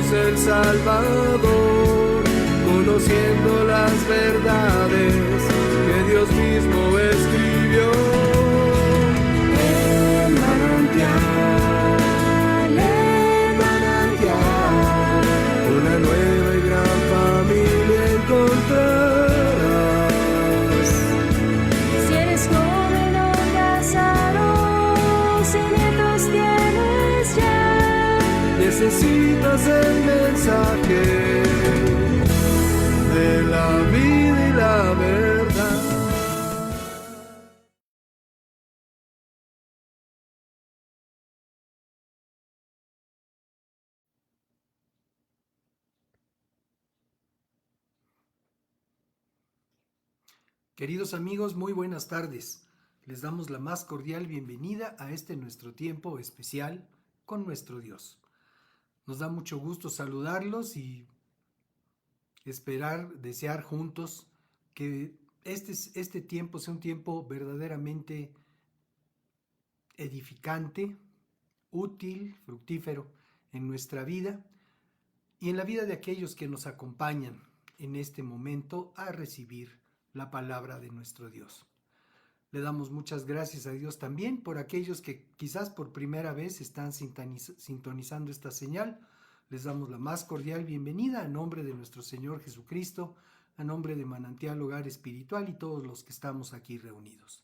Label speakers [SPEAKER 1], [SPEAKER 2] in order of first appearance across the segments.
[SPEAKER 1] Jesús el Salvador, conociendo las verdades que Dios mismo escribió. El manantial, una nueva y gran familia encontrarás.
[SPEAKER 2] Si eres joven o casado, si nietos tienes ya,
[SPEAKER 1] Necesitas el mensaje de la vida y la verdad.
[SPEAKER 3] Queridos amigos, muy buenas tardes. Les damos la más cordial bienvenida a este nuestro tiempo especial con nuestro Dios. Nos da mucho gusto saludarlos y desear juntos que este tiempo sea un tiempo verdaderamente edificante, útil, fructífero en nuestra vida y en la vida de aquellos que nos acompañan en este momento a recibir la palabra de nuestro Dios. Le damos muchas gracias a Dios también por aquellos que quizás por primera vez están sintonizando esta señal. Les damos la más cordial bienvenida a nombre de nuestro Señor Jesucristo, a nombre de Manantial Hogar Espiritual y todos los que estamos aquí reunidos.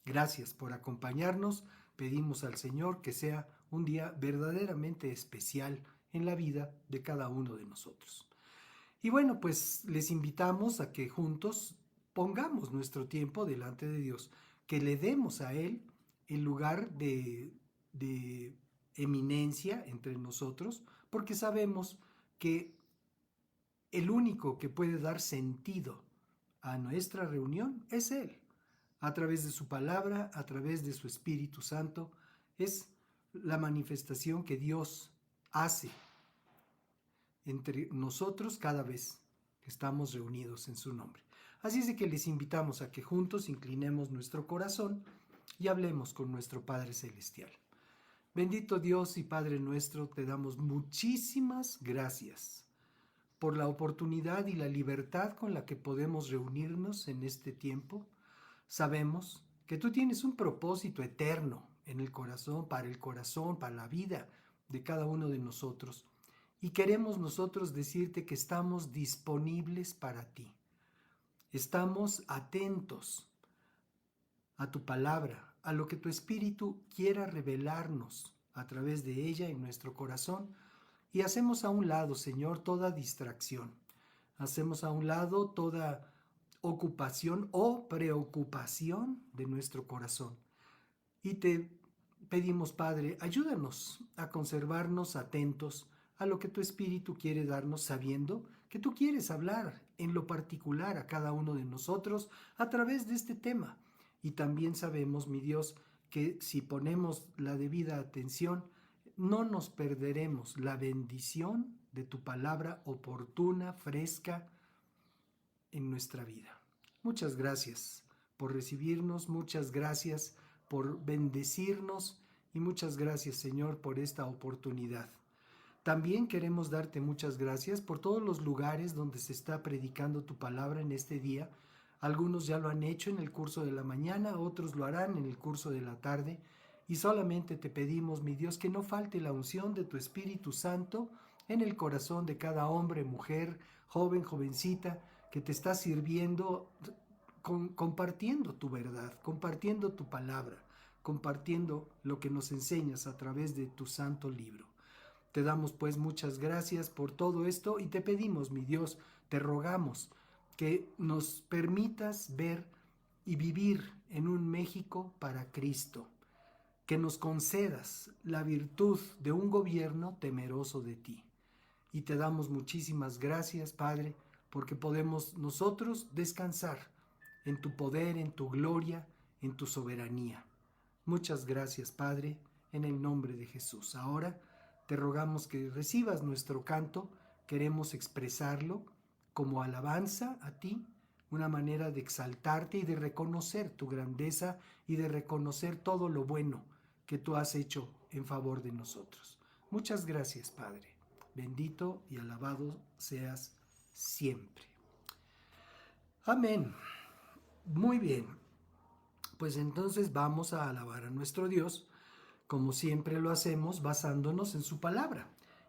[SPEAKER 3] Gracias por acompañarnos. Pedimos al Señor que sea un día verdaderamente especial en la vida de cada uno de nosotros. Y bueno, pues les invitamos a que juntos pongamos nuestro tiempo delante de Dios, que le demos a Él el lugar de eminencia entre nosotros, porque sabemos que el único que puede dar sentido a nuestra reunión es Él. A través de su palabra, a través de su Espíritu Santo, es la manifestación que Dios hace entre nosotros cada vez que estamos reunidos en su nombre. Así es de que les invitamos a que juntos inclinemos nuestro corazón y hablemos con nuestro Padre Celestial. Bendito Dios y Padre nuestro, te damos muchísimas gracias por la oportunidad y la libertad con la que podemos reunirnos en este tiempo. Sabemos que tú tienes un propósito eterno en el corazón, para la vida de cada uno de nosotros. Y queremos nosotros decirte que estamos disponibles para ti. Estamos atentos a tu palabra, a lo que tu Espíritu quiera revelarnos a través de ella en nuestro corazón, y hacemos a un lado, Señor, toda distracción. Hacemos a un lado toda ocupación o preocupación de nuestro corazón. Y te pedimos, Padre, ayúdanos a conservarnos atentos a lo que tu Espíritu quiere darnos, sabiendo que tú quieres hablar en lo particular a cada uno de nosotros a través de este tema. Y también sabemos, mi Dios, que si ponemos la debida atención, no nos perderemos la bendición de tu palabra oportuna, fresca en nuestra vida. Muchas gracias por recibirnos, muchas gracias por bendecirnos y muchas gracias, Señor, por esta oportunidad. También queremos darte muchas gracias por todos los lugares donde se está predicando tu palabra en este día. Algunos ya lo han hecho en el curso de la mañana, otros lo harán en el curso de la tarde. Y solamente te pedimos, mi Dios, que no falte la unción de tu Espíritu Santo en el corazón de cada hombre, mujer, joven, jovencita, que te está sirviendo, compartiendo tu verdad, compartiendo tu palabra, compartiendo lo que nos enseñas a través de tu santo libro. Te damos pues muchas gracias por todo esto y te pedimos, mi Dios, te rogamos que nos permitas ver y vivir en un México para Cristo, que nos concedas la virtud de un gobierno temeroso de ti. Y te damos muchísimas gracias, Padre, porque podemos nosotros descansar en tu poder, en tu gloria, en tu soberanía. Muchas gracias, Padre, en el nombre de Jesús. Ahora te rogamos que recibas nuestro canto. Queremos expresarlo como alabanza a ti, una manera de exaltarte y de reconocer tu grandeza y de reconocer todo lo bueno que tú has hecho en favor de nosotros. Muchas gracias, Padre. Bendito y alabado seas siempre. Amén. Muy bien. Pues entonces vamos a alabar a nuestro Dios, como siempre lo hacemos, basándonos en su palabra.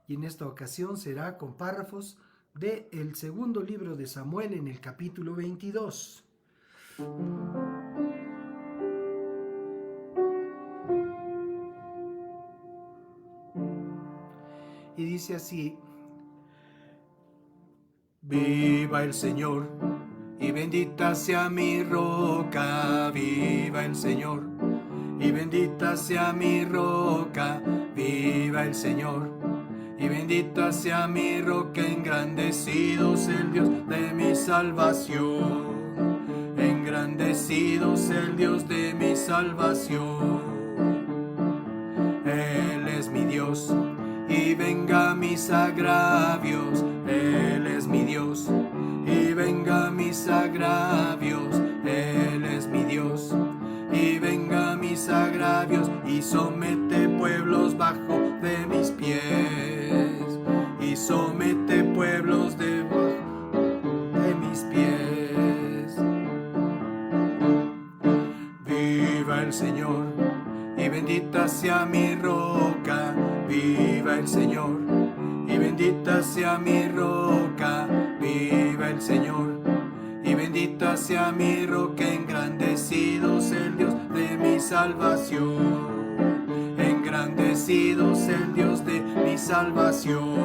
[SPEAKER 3] Y en esta ocasión será con párrafos del segundo libro de Samuel en el capítulo 22. Y dice así: Viva el Señor, y bendita sea mi roca. Viva el Señor, y bendita sea mi roca. Viva el Señor, y bendita sea mi roca. Engrandecido sea el Dios de mi salvación. Engrandecido sea el Dios de mi salvación. Él es mi Dios, y venga mis agravios. Él es mi Dios, y venga mis agravios. Él es mi Dios, y venga mis agravios. Y somete pueblos bajo de mis pies. Y somete pueblos debajo de mis pies. Viva el Señor, y bendita sea mi roca. Viva el Señor, y bendita sea mi roca. Viva el Señor, y bendita sea mi roca. Engrandecido sea el Dios de mi salvación. Engrandecido sea el Dios de mi salvación.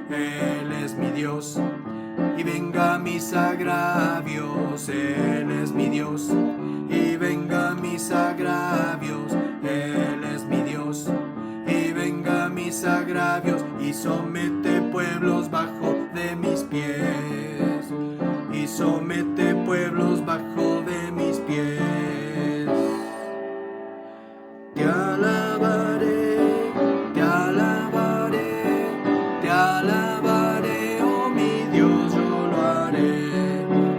[SPEAKER 3] Él es mi Dios, y venga mis agravios. Él es mi Dios, y venga mis agravios. Él es mi Dios, y venga mis agravios. Y somete pueblos bajo de mis pies. Y somete pueblos bajo de mis pies. Te alabaré, te alabaré, te alabaré, oh mi Dios, yo lo haré.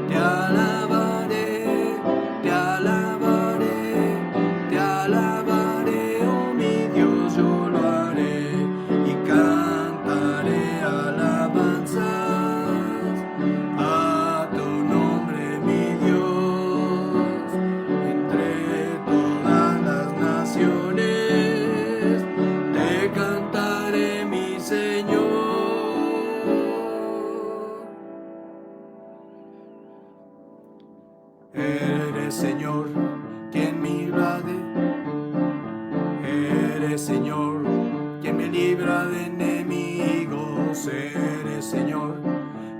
[SPEAKER 3] Te alabaré, te alabaré, te alabaré, oh mi Dios, yo lo haré. Y cantaré alabanzas a tu nombre, mi Dios, entre todas las naciones. Te cantaré, mi Señor. Eres, Señor, quien me libra de... Eres, Señor, quien me libra de enemigos. Eres, Señor,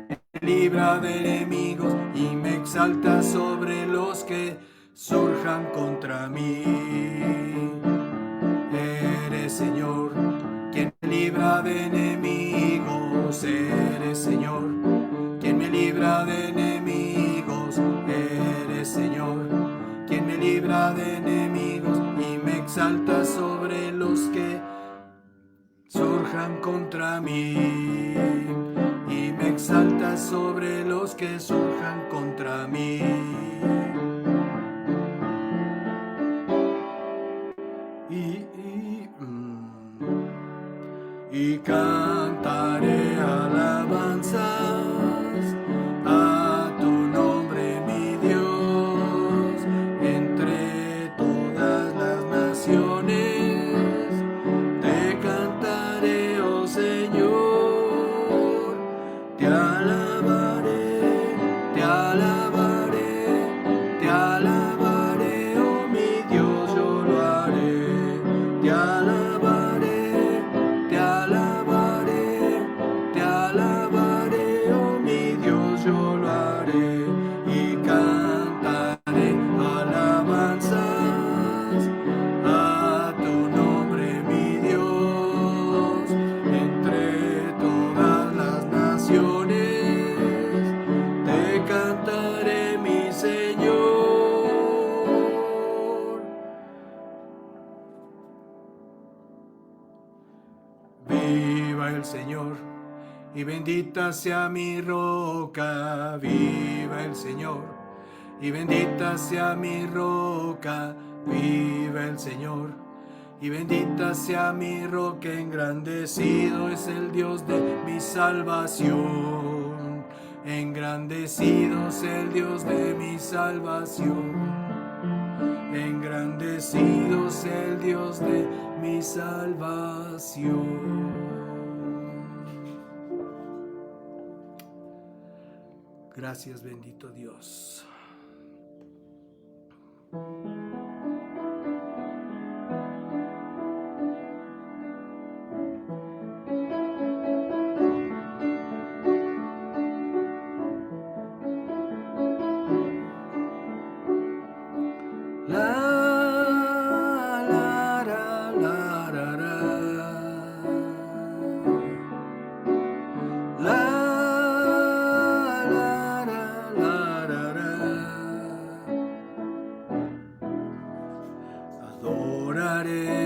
[SPEAKER 3] quien me libra de enemigos y me exalta sobre los que surjan contra mí. Eres, Señor, quien me libra de enemigos. Eres, Señor, quien me libra de enemigos. Eres, Señor, quien me libra de enemigos y me exalta sobre los que surjan contra mí. Y me exalta sobre los que surjan contra mí. Y cantaré alabanzas a tu nombre, mi Dios, entre todas las naciones. Te cantaré, oh Señor, te alabaré, te alabaré, te alabaré, oh mi Dios, yo lo haré. Te alabaré, te alabaré, te alabaré, oh mi Dios, yo lo haré. Y cantaré alabanzas a tu nombre, mi Dios, entre todas las naciones. Te cantaré, mi Señor. Viva el Señor, y bendita sea mi roca. Viva el Señor, y bendita sea mi roca. Viva el Señor, Y bendita sea mi roca, engrandecido es el Dios de mi salvación. Engrandecido es el Dios de mi salvación. Engrandecido es el Dios de mi salvación. Gracias, bendito Dios. Adoraré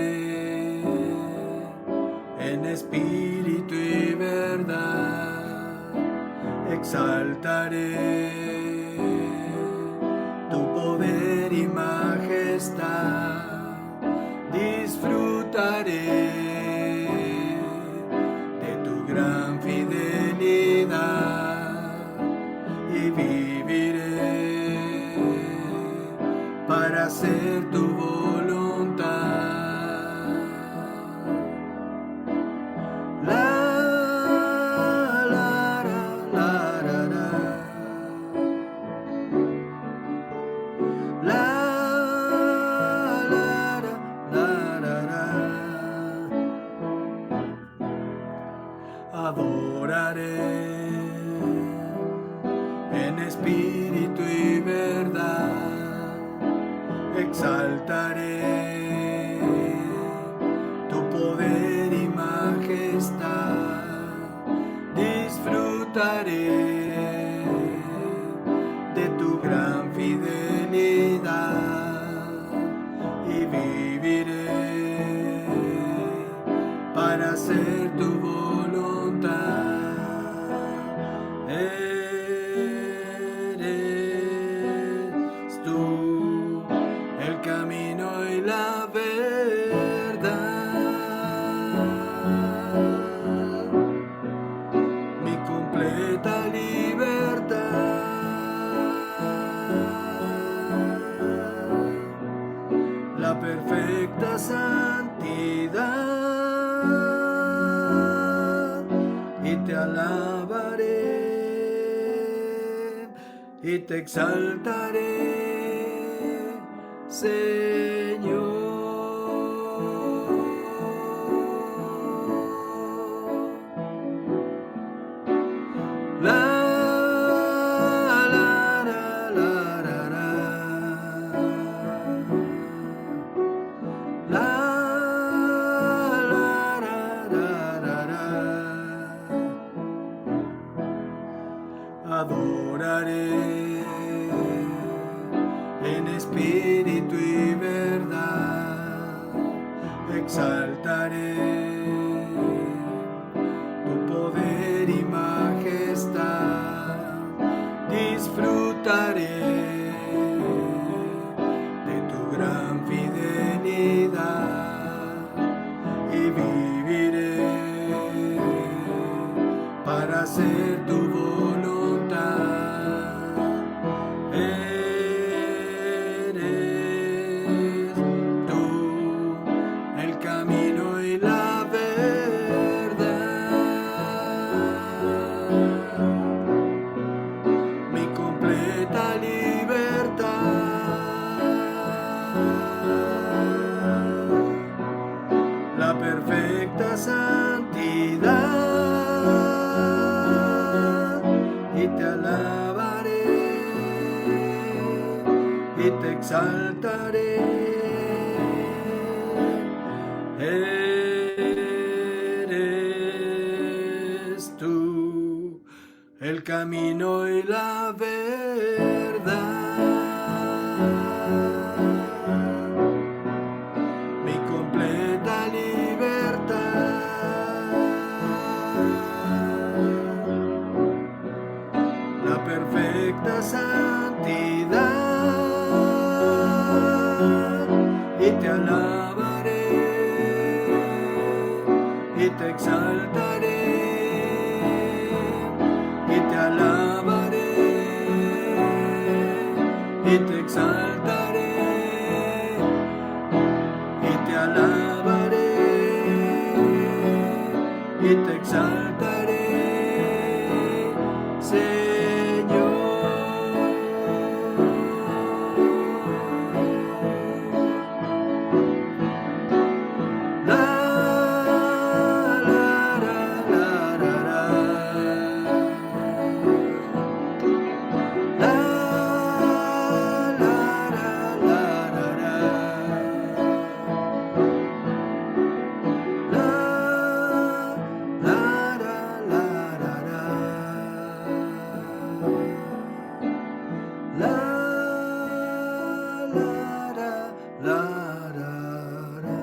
[SPEAKER 3] en espíritu y verdad, exaltaré tu poder y majestad, disfrutaré de tu gran fidelidad y viviré para hacer tu voluntad. Adoraré en espíritu y verdad, exaltaré tu poder y majestad, disfrutaré de tu gran fidelidad y viviré para hacer tu voluntad. Eres tú el camino y la verdad, mi completa libertad, la perfecta santidad, y te alabaré y te exaltaré, Señor. Adoraré en espíritu y verdad, exaltaré tu poder y majestad, disfrutaré de tu gran fidelidad y viviré para hacer tu voluntad. Eres tú el camino y la verdad, mi completa libertad, la perfecta santidad, y te alabaré y te exaltaré. Eres tú el camino y la verdad, mi completa libertad, la perfecta santidad, y te alabaré
[SPEAKER 1] y te exaltaré y te alabaré y te exaltaré, Señor. La, la, la, la, la, la. La, la, la, la, la, la. La, la, la, la, la, la. La, la, la, la, la.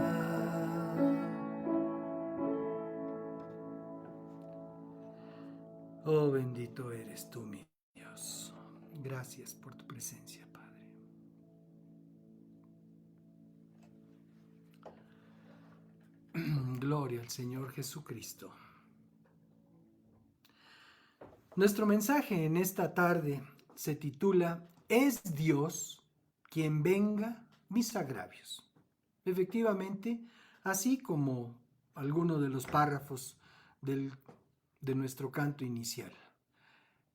[SPEAKER 1] Oh, bendito eres tú, mi Dios. Gracias por tu presencia, Padre. Gloria al Señor Jesucristo. Nuestro mensaje en esta tarde se titula ¿Es Dios quien venga mis agravios? Efectivamente, así como algunos de los párrafos de nuestro canto inicial.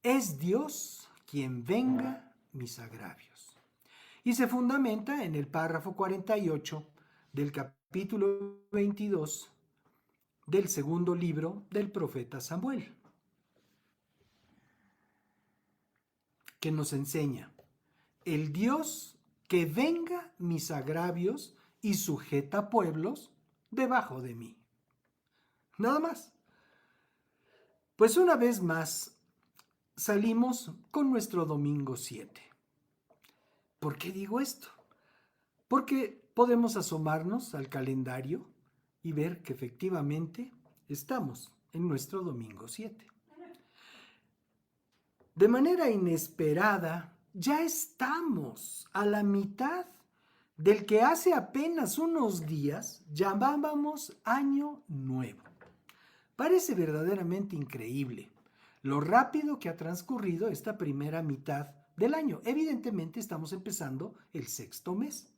[SPEAKER 1] Es Dios quien venga mis agravios. Y se fundamenta en el párrafo 48 del capítulo 22 del segundo libro del profeta Samuel, que nos enseña: el Dios que venga mis agravios y sujeta pueblos debajo de mí. Nada más. Pues una vez más salimos con nuestro domingo 7. ¿Por qué digo esto? Porque podemos asomarnos al calendario y ver que efectivamente estamos en nuestro domingo 7. De manera inesperada, ya estamos a la mitad del que hace apenas unos días llamábamos Año Nuevo. Parece verdaderamente increíble lo rápido que ha transcurrido esta primera mitad del año. Evidentemente estamos empezando el sexto mes.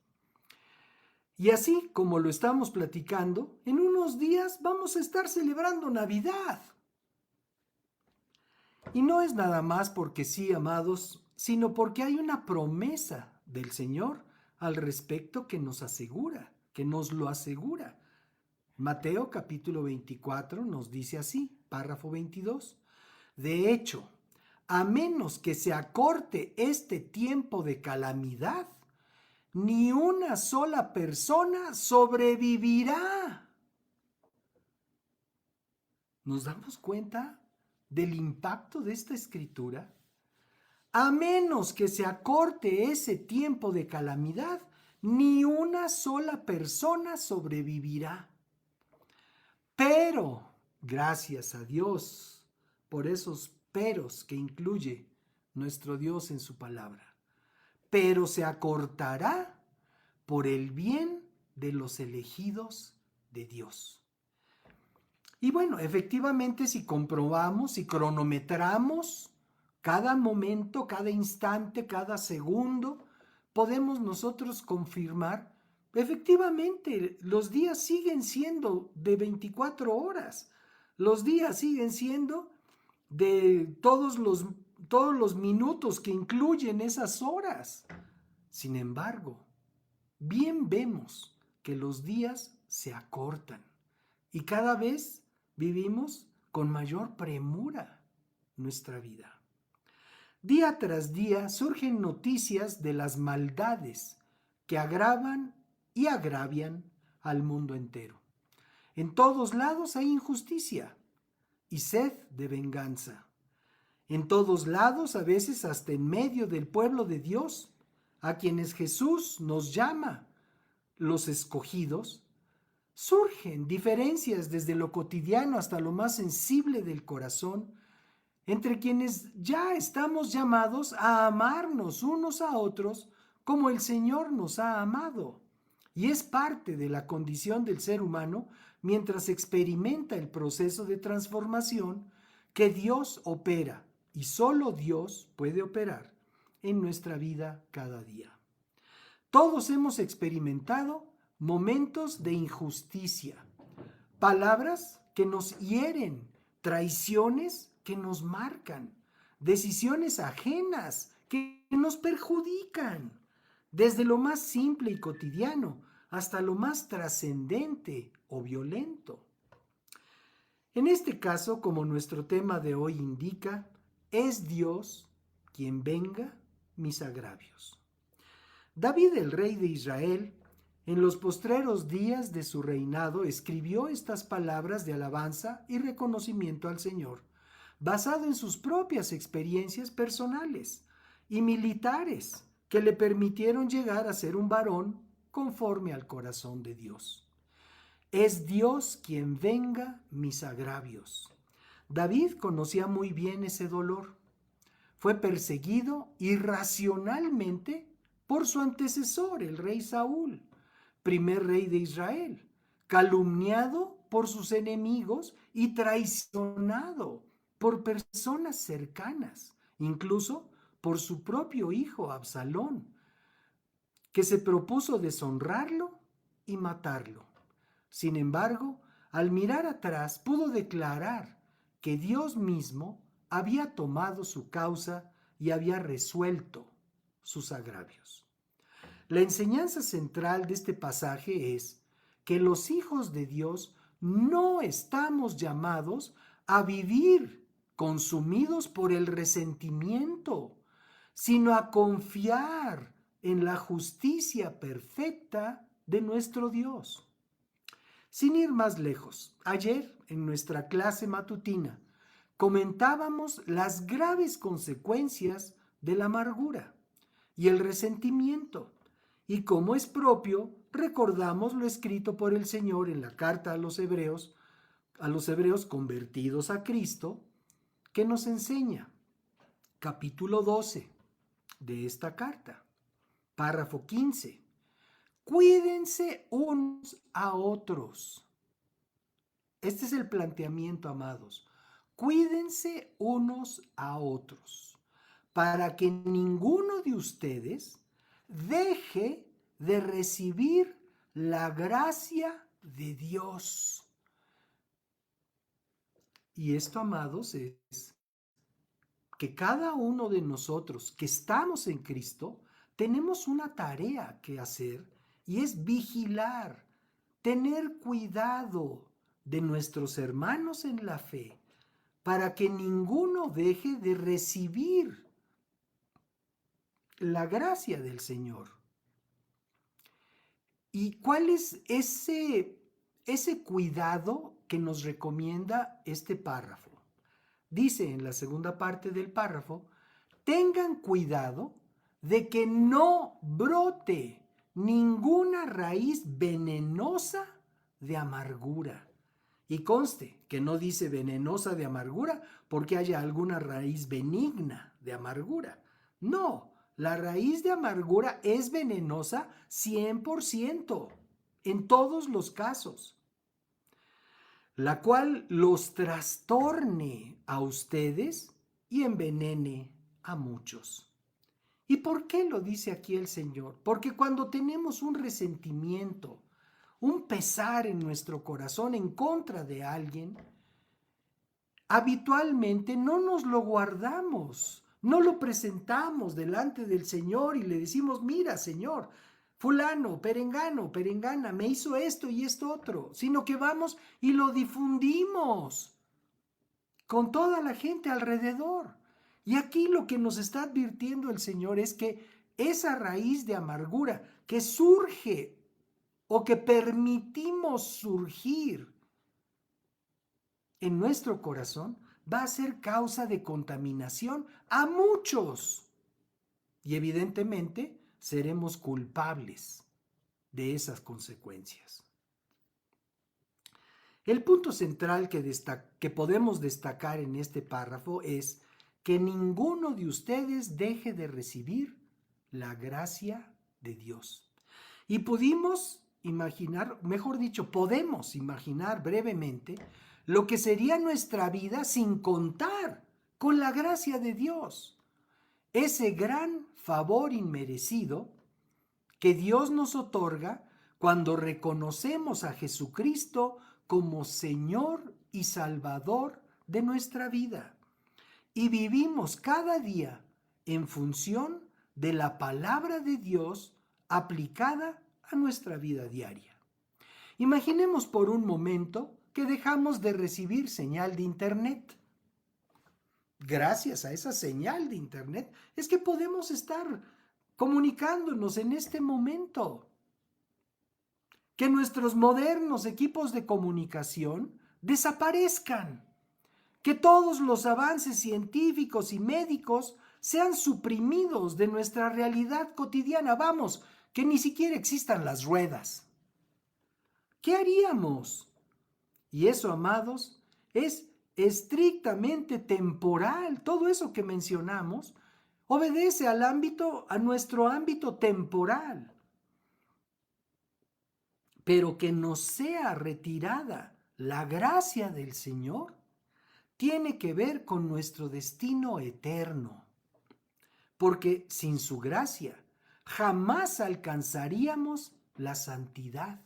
[SPEAKER 1] Y así como lo estamos platicando, en unos días vamos a estar celebrando Navidad. Y no es nada más porque sí, amados, sino porque hay una promesa del Señor al respecto que nos asegura, que nos lo asegura. Mateo capítulo 24 nos dice así, párrafo 22. De hecho, a menos que se acorte este tiempo de calamidad, ni una sola persona sobrevivirá. ¿Nos damos cuenta del impacto de esta escritura? A menos que se acorte ese tiempo de calamidad, ni una sola persona sobrevivirá. Pero, gracias a Dios por esos peros que incluye nuestro Dios en su palabra. Pero se acortará por el bien de los elegidos de Dios. Y bueno, efectivamente, si comprobamos, si cronometramos cada momento, cada instante, cada segundo, podemos nosotros confirmar, efectivamente, los días siguen siendo de 24 horas. Los días siguen siendo de todos los minutos que incluyen esas horas. Sin embargo, bien vemos que los días se acortan y cada vez vivimos con mayor premura nuestra vida. Día tras día surgen noticias de las maldades que agravan y agravian al mundo entero. En todos lados hay injusticia y sed de venganza. En todos lados, a veces hasta en medio del pueblo de Dios, a quienes Jesús nos llama los escogidos, surgen diferencias desde lo cotidiano hasta lo más sensible del corazón, entre quienes ya estamos llamados a amarnos unos a otros como el Señor nos ha amado. Y es parte de la condición del ser humano mientras experimenta el proceso de transformación que Dios opera, y solo Dios puede operar en nuestra vida cada día. Todos hemos experimentado momentos de injusticia, palabras que nos hieren, traiciones que nos marcan, decisiones ajenas que nos perjudican, desde lo más simple y cotidiano hasta lo más trascendente o violento. En este caso, como nuestro tema de hoy indica, es Dios quien venga mis agravios. David, el rey de Israel, en los postreros días de su reinado, escribió estas palabras de alabanza y reconocimiento al Señor, basado en sus propias experiencias personales y militares que le permitieron llegar a ser un varón conforme al corazón de Dios. Es Dios quien venga mis agravios. David conocía muy bien ese dolor. Fue perseguido irracionalmente por su antecesor, el rey Saúl, primer rey de Israel, calumniado por sus enemigos y traicionado por personas cercanas, incluso por su propio hijo Absalón, que se propuso deshonrarlo y matarlo. Sin embargo, al mirar atrás pudo declarar que Dios mismo había tomado su causa y había resuelto sus agravios. La enseñanza central de este pasaje es que los hijos de Dios no estamos llamados a vivir consumidos por el resentimiento, sino a confiar en la justicia perfecta de nuestro Dios. Sin ir más lejos, ayer en nuestra clase matutina comentábamos las graves consecuencias de la amargura y el resentimiento, y como es propio, recordamos lo escrito por el Señor en la carta a los hebreos convertidos a Cristo, que nos enseña, capítulo 12 de esta carta, párrafo 15. Cuídense unos a otros. Este es el planteamiento, amados. Cuídense unos a otros, para que ninguno de ustedes deje de recibir la gracia de Dios. Y esto, amados, es que cada uno de nosotros que estamos en Cristo tenemos una tarea que hacer, y es vigilar, tener cuidado de nuestros hermanos en la fe, para que ninguno deje de recibir la gracia del Señor. ¿Y cuál es ese cuidado que nos recomienda este párrafo? Dice en la segunda parte del párrafo, tengan cuidado de que no brote ninguna raíz venenosa de amargura. Y conste que no dice venenosa de amargura porque haya alguna raíz benigna de amargura. No, la raíz de amargura es venenosa 100%, en todos los casos, la cual los trastorne a ustedes y envenene a muchos. ¿Y por qué lo dice aquí el Señor? Porque cuando tenemos un resentimiento, un pesar en nuestro corazón en contra de alguien, habitualmente no nos lo guardamos, no lo presentamos delante del Señor y le decimos, mira, Señor, fulano, perengano, perengana, me hizo esto y esto otro, sino que vamos y lo difundimos con toda la gente alrededor. Y aquí lo que nos está advirtiendo el Señor es que esa raíz de amargura que surge o que permitimos surgir en nuestro corazón va a ser causa de contaminación a muchos. Y evidentemente seremos culpables de esas consecuencias. El punto central que podemos destacar en este párrafo es que ninguno de ustedes deje de recibir la gracia de Dios. Y podemos imaginar brevemente lo que sería nuestra vida sin contar con la gracia de Dios. ese gran favor inmerecido que Dios nos otorga cuando reconocemos a Jesucristo como Señor y Salvador de nuestra vida y vivimos cada día en función de la palabra de Dios aplicada a nuestra vida diaria. Imaginemos por un momento que dejamos de recibir señal de internet. Gracias a esa señal de internet es que podemos estar comunicándonos en este momento. Que nuestros modernos equipos de comunicación desaparezcan. Que todos los avances científicos y médicos sean suprimidos de nuestra realidad cotidiana. Vamos, que ni siquiera existan las ruedas. ¿Qué haríamos? Y eso, amados, es estrictamente temporal. Todo eso que mencionamos obedece a nuestro ámbito temporal. Pero que nos sea retirada la gracia del Señor tiene que ver con nuestro destino eterno. Porque sin su gracia jamás alcanzaríamos la santidad.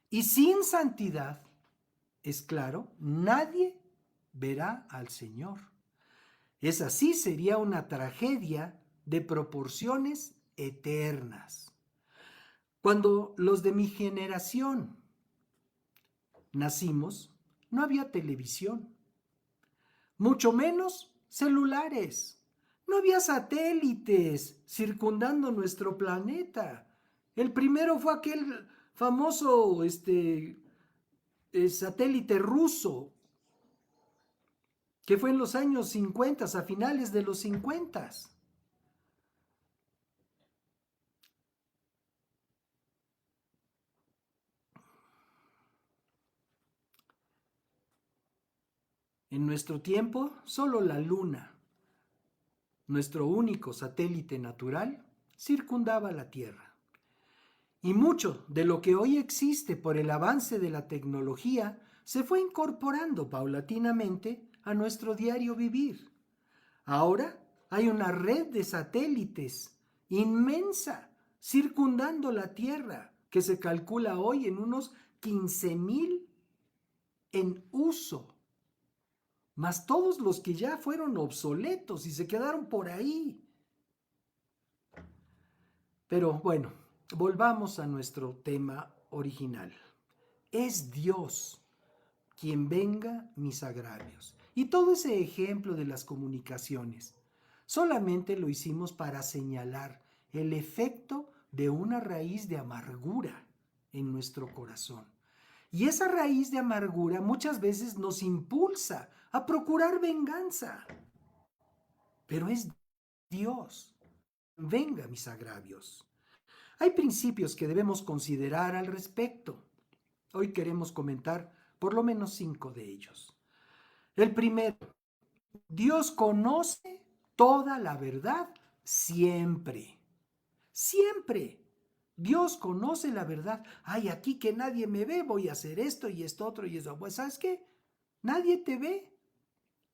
[SPEAKER 1] Y sin santidad, es claro, nadie verá al Señor. Esa sí sería una tragedia de proporciones eternas. Cuando los de mi generación nacimos, no había televisión, mucho menos celulares. No había satélites circundando nuestro planeta. El primero fue aquel famoso satélite ruso, que fue en los años 50, a finales de los 50. En nuestro tiempo, solo la Luna, nuestro único satélite natural, circundaba la Tierra. Y mucho de lo que hoy existe por el avance de la tecnología se fue incorporando paulatinamente a nuestro diario vivir. Ahora hay una red de satélites inmensa circundando la Tierra que se calcula hoy en unos 15,000 en uso, más todos los que ya fueron obsoletos y se quedaron por ahí. Pero bueno, volvamos a nuestro tema original. Es Dios quien venga mis agravios. Y todo ese ejemplo de las comunicaciones solamente lo hicimos para señalar el efecto de una raíz de amargura en nuestro corazón. Y esa raíz de amargura muchas veces nos impulsa a procurar venganza. Pero es Dios. Venga mis agravios. Hay principios que debemos considerar al respecto. Hoy queremos comentar por lo menos 5 de ellos. El primero, Dios conoce toda la verdad siempre. Siempre. Dios conoce la verdad. Ay, aquí que nadie me ve, voy a hacer esto y esto otro y eso. Pues, ¿sabes qué? Nadie te ve.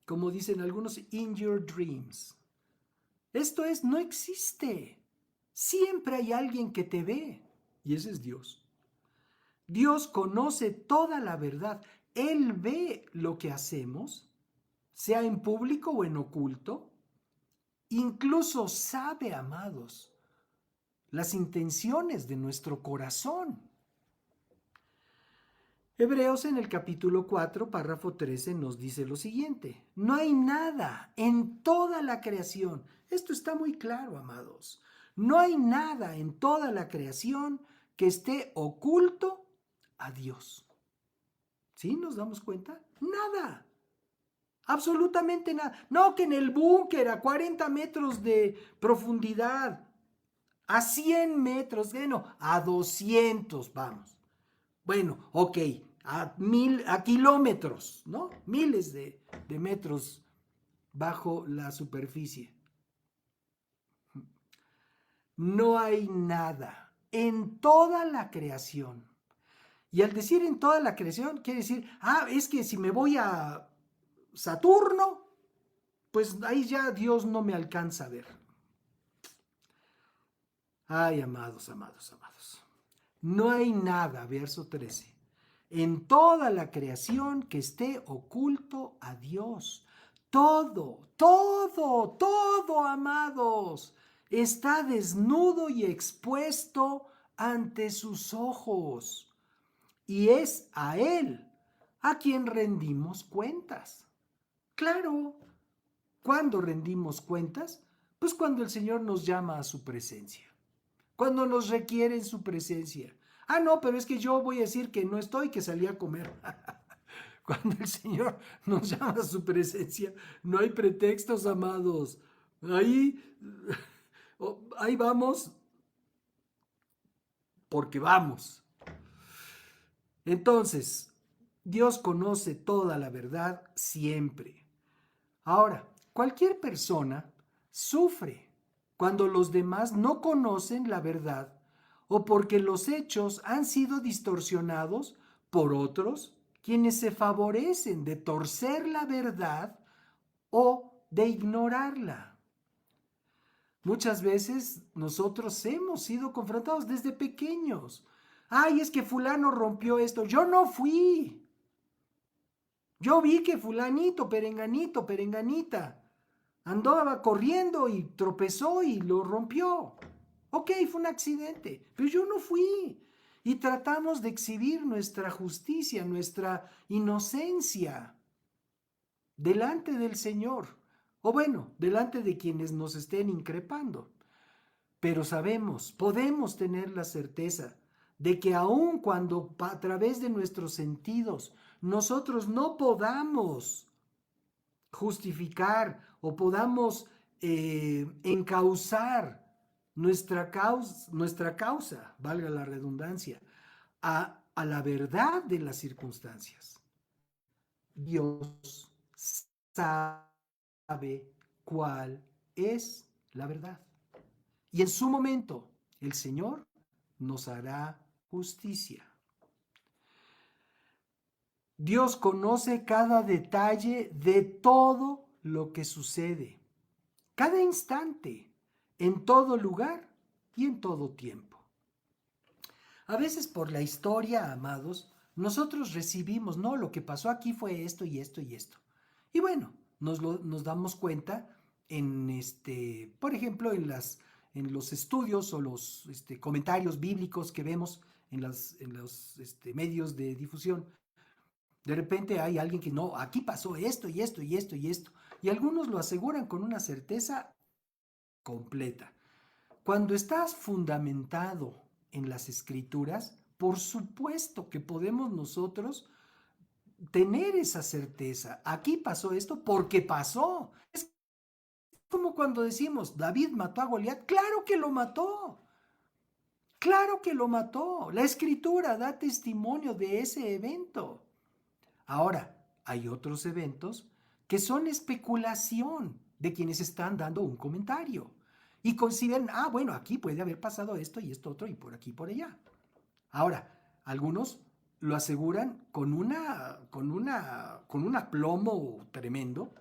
[SPEAKER 1] Como dicen algunos, in your dreams. Esto es, no existe. Siempre hay alguien que te ve. Y ese es Dios. Dios conoce toda la verdad. Él ve lo que hacemos, sea en público o en oculto. Incluso sabe, amados, las intenciones de nuestro corazón. Hebreos en el capítulo 4, párrafo 13 nos dice lo siguiente: no hay nada en toda la creación. Esto está muy claro, amados. No hay nada en toda la creación que esté oculto a Dios. ¿Sí? ¿Nos damos cuenta? Nada. Absolutamente nada. No que en el búnker a 40 metros de profundidad, a 100 metros, bueno, a 200, vamos. Bueno, ok, a kilómetros, ¿no? Miles de metros bajo la superficie. No hay nada en toda la creación. Y al decir en toda la creación, quiere decir, es que si me voy a Saturno, pues ahí ya Dios no me alcanza a ver. Ay, amados, amados, amados. No hay nada, verso 13, en toda la creación que esté oculto a Dios. Todo, todo, todo, amados, está desnudo y expuesto ante sus ojos. Y es a Él a quien rendimos cuentas. Claro, ¿cuándo rendimos cuentas? Pues cuando el Señor nos llama a su presencia, cuando nos requiere en su presencia. Ah, no, pero es que yo voy a decir que no estoy, que salí a comer. Cuando el Señor nos llama a su presencia, no hay pretextos, amados. Ahí vamos porque vamos. Entonces, Dios conoce toda la verdad siempre. Ahora, cualquier persona sufre cuando los demás no conocen la verdad o porque los hechos han sido distorsionados por otros, quienes se favorecen de torcer la verdad o de ignorarla. Muchas veces nosotros hemos sido confrontados desde pequeños. Ay, es que fulano rompió esto. Yo no fui. Yo vi que fulanito, perenganito, perenganita, andaba corriendo y tropezó y lo rompió. Ok, fue un accidente, pero yo no fui. Y tratamos de exhibir nuestra justicia, nuestra inocencia delante del Señor. O bueno, delante de quienes nos estén increpando. Pero sabemos, podemos tener la certeza de que aun cuando a través de nuestros sentidos nosotros no podamos justificar o podamos encauzar nuestra causa, valga la redundancia, a la verdad de las circunstancias. Dios sabe cuál es la verdad. Y en su momento, el Señor nos hará justicia. Dios conoce cada detalle de todo lo que sucede, cada instante, en todo lugar y en todo tiempo. A veces por la historia, amados, nosotros recibimos, no, lo que pasó aquí fue esto y esto y esto. Y bueno, nos damos cuenta por ejemplo, en los estudios o los comentarios bíblicos que vemos en los medios de difusión. De repente hay alguien que no, aquí pasó esto y esto y esto y esto. Y algunos lo aseguran con una certeza completa. Cuando estás fundamentado en las Escrituras, por supuesto que podemos nosotros tener esa certeza. Aquí pasó esto porque pasó. Es como cuando decimos, David mató a Goliat. Claro que lo mató. Claro que lo mató. La Escritura da testimonio de ese evento. Ahora, hay otros eventos que son especulación de quienes están dando un comentario y consideran, bueno, aquí puede haber pasado esto y esto otro y por aquí y por allá. Ahora, algunos lo aseguran con un aplomo tremendo,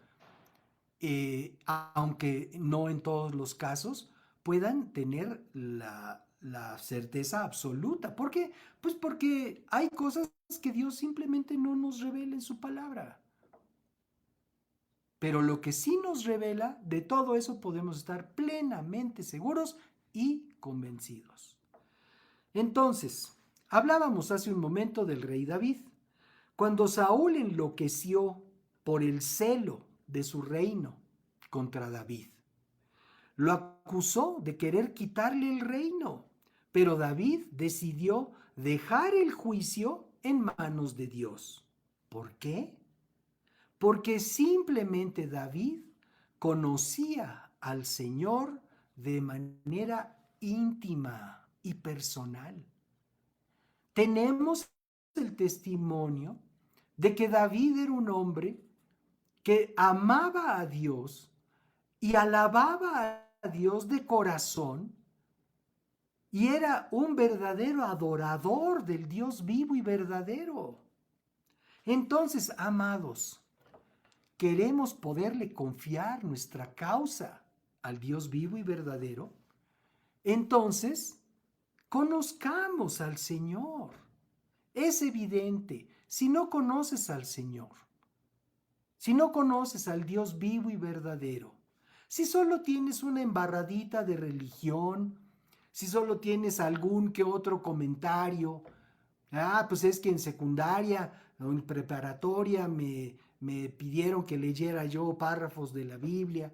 [SPEAKER 1] aunque no en todos los casos puedan tener la certeza absoluta. ¿Por qué? Pues porque hay cosas que Dios simplemente no nos revela en su palabra. Pero lo que sí nos revela, de todo eso podemos estar plenamente seguros y convencidos. Entonces, hablábamos hace un momento del rey David. Cuando Saúl enloqueció por el celo de su reino contra David, lo acusó de querer quitarle el reino, pero David decidió dejar el juicio en manos de Dios. ¿Por qué? Porque simplemente David conocía al Señor de manera íntima y personal. Tenemos el testimonio de que David era un hombre que amaba a Dios y alababa a Dios de corazón y era un verdadero adorador del Dios vivo y verdadero. Entonces, amados, queremos poderle confiar nuestra causa al Dios vivo y verdadero, entonces conozcamos al Señor. Es evidente, si no conoces al Señor, si no conoces al Dios vivo y verdadero, si solo tienes una embarradita de religión, si solo tienes algún que otro comentario, pues es que en secundaria o en preparatoria me pidieron que leyera yo párrafos de la Biblia.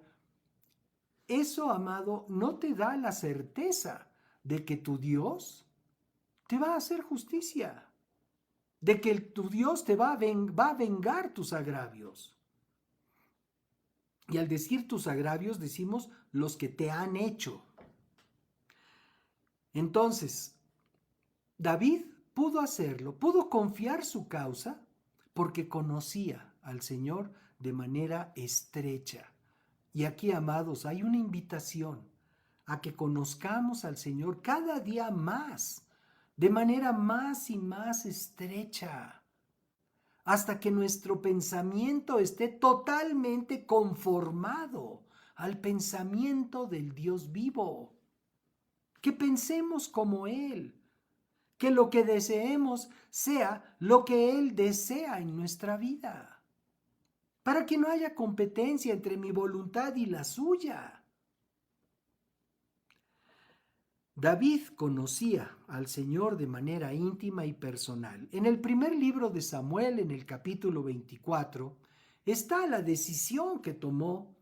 [SPEAKER 1] Eso, amado, no te da la certeza de que tu Dios te va a hacer justicia, de que tu Dios te va a vengar tus agravios. Y al decir tus agravios decimos los que te han hecho. Entonces, David pudo hacerlo, pudo confiar su causa porque conocía al Señor de manera estrecha. Y aquí, amados, hay una invitación a que conozcamos al Señor cada día más, de manera más y más estrecha, hasta que nuestro pensamiento esté totalmente conformado al pensamiento del Dios vivo. Que pensemos como Él, que lo que deseemos sea lo que Él desea en nuestra vida, para que no haya competencia entre mi voluntad y la suya. David conocía al Señor de manera íntima y personal. En el primer libro de Samuel, en el capítulo 24, está la decisión que tomó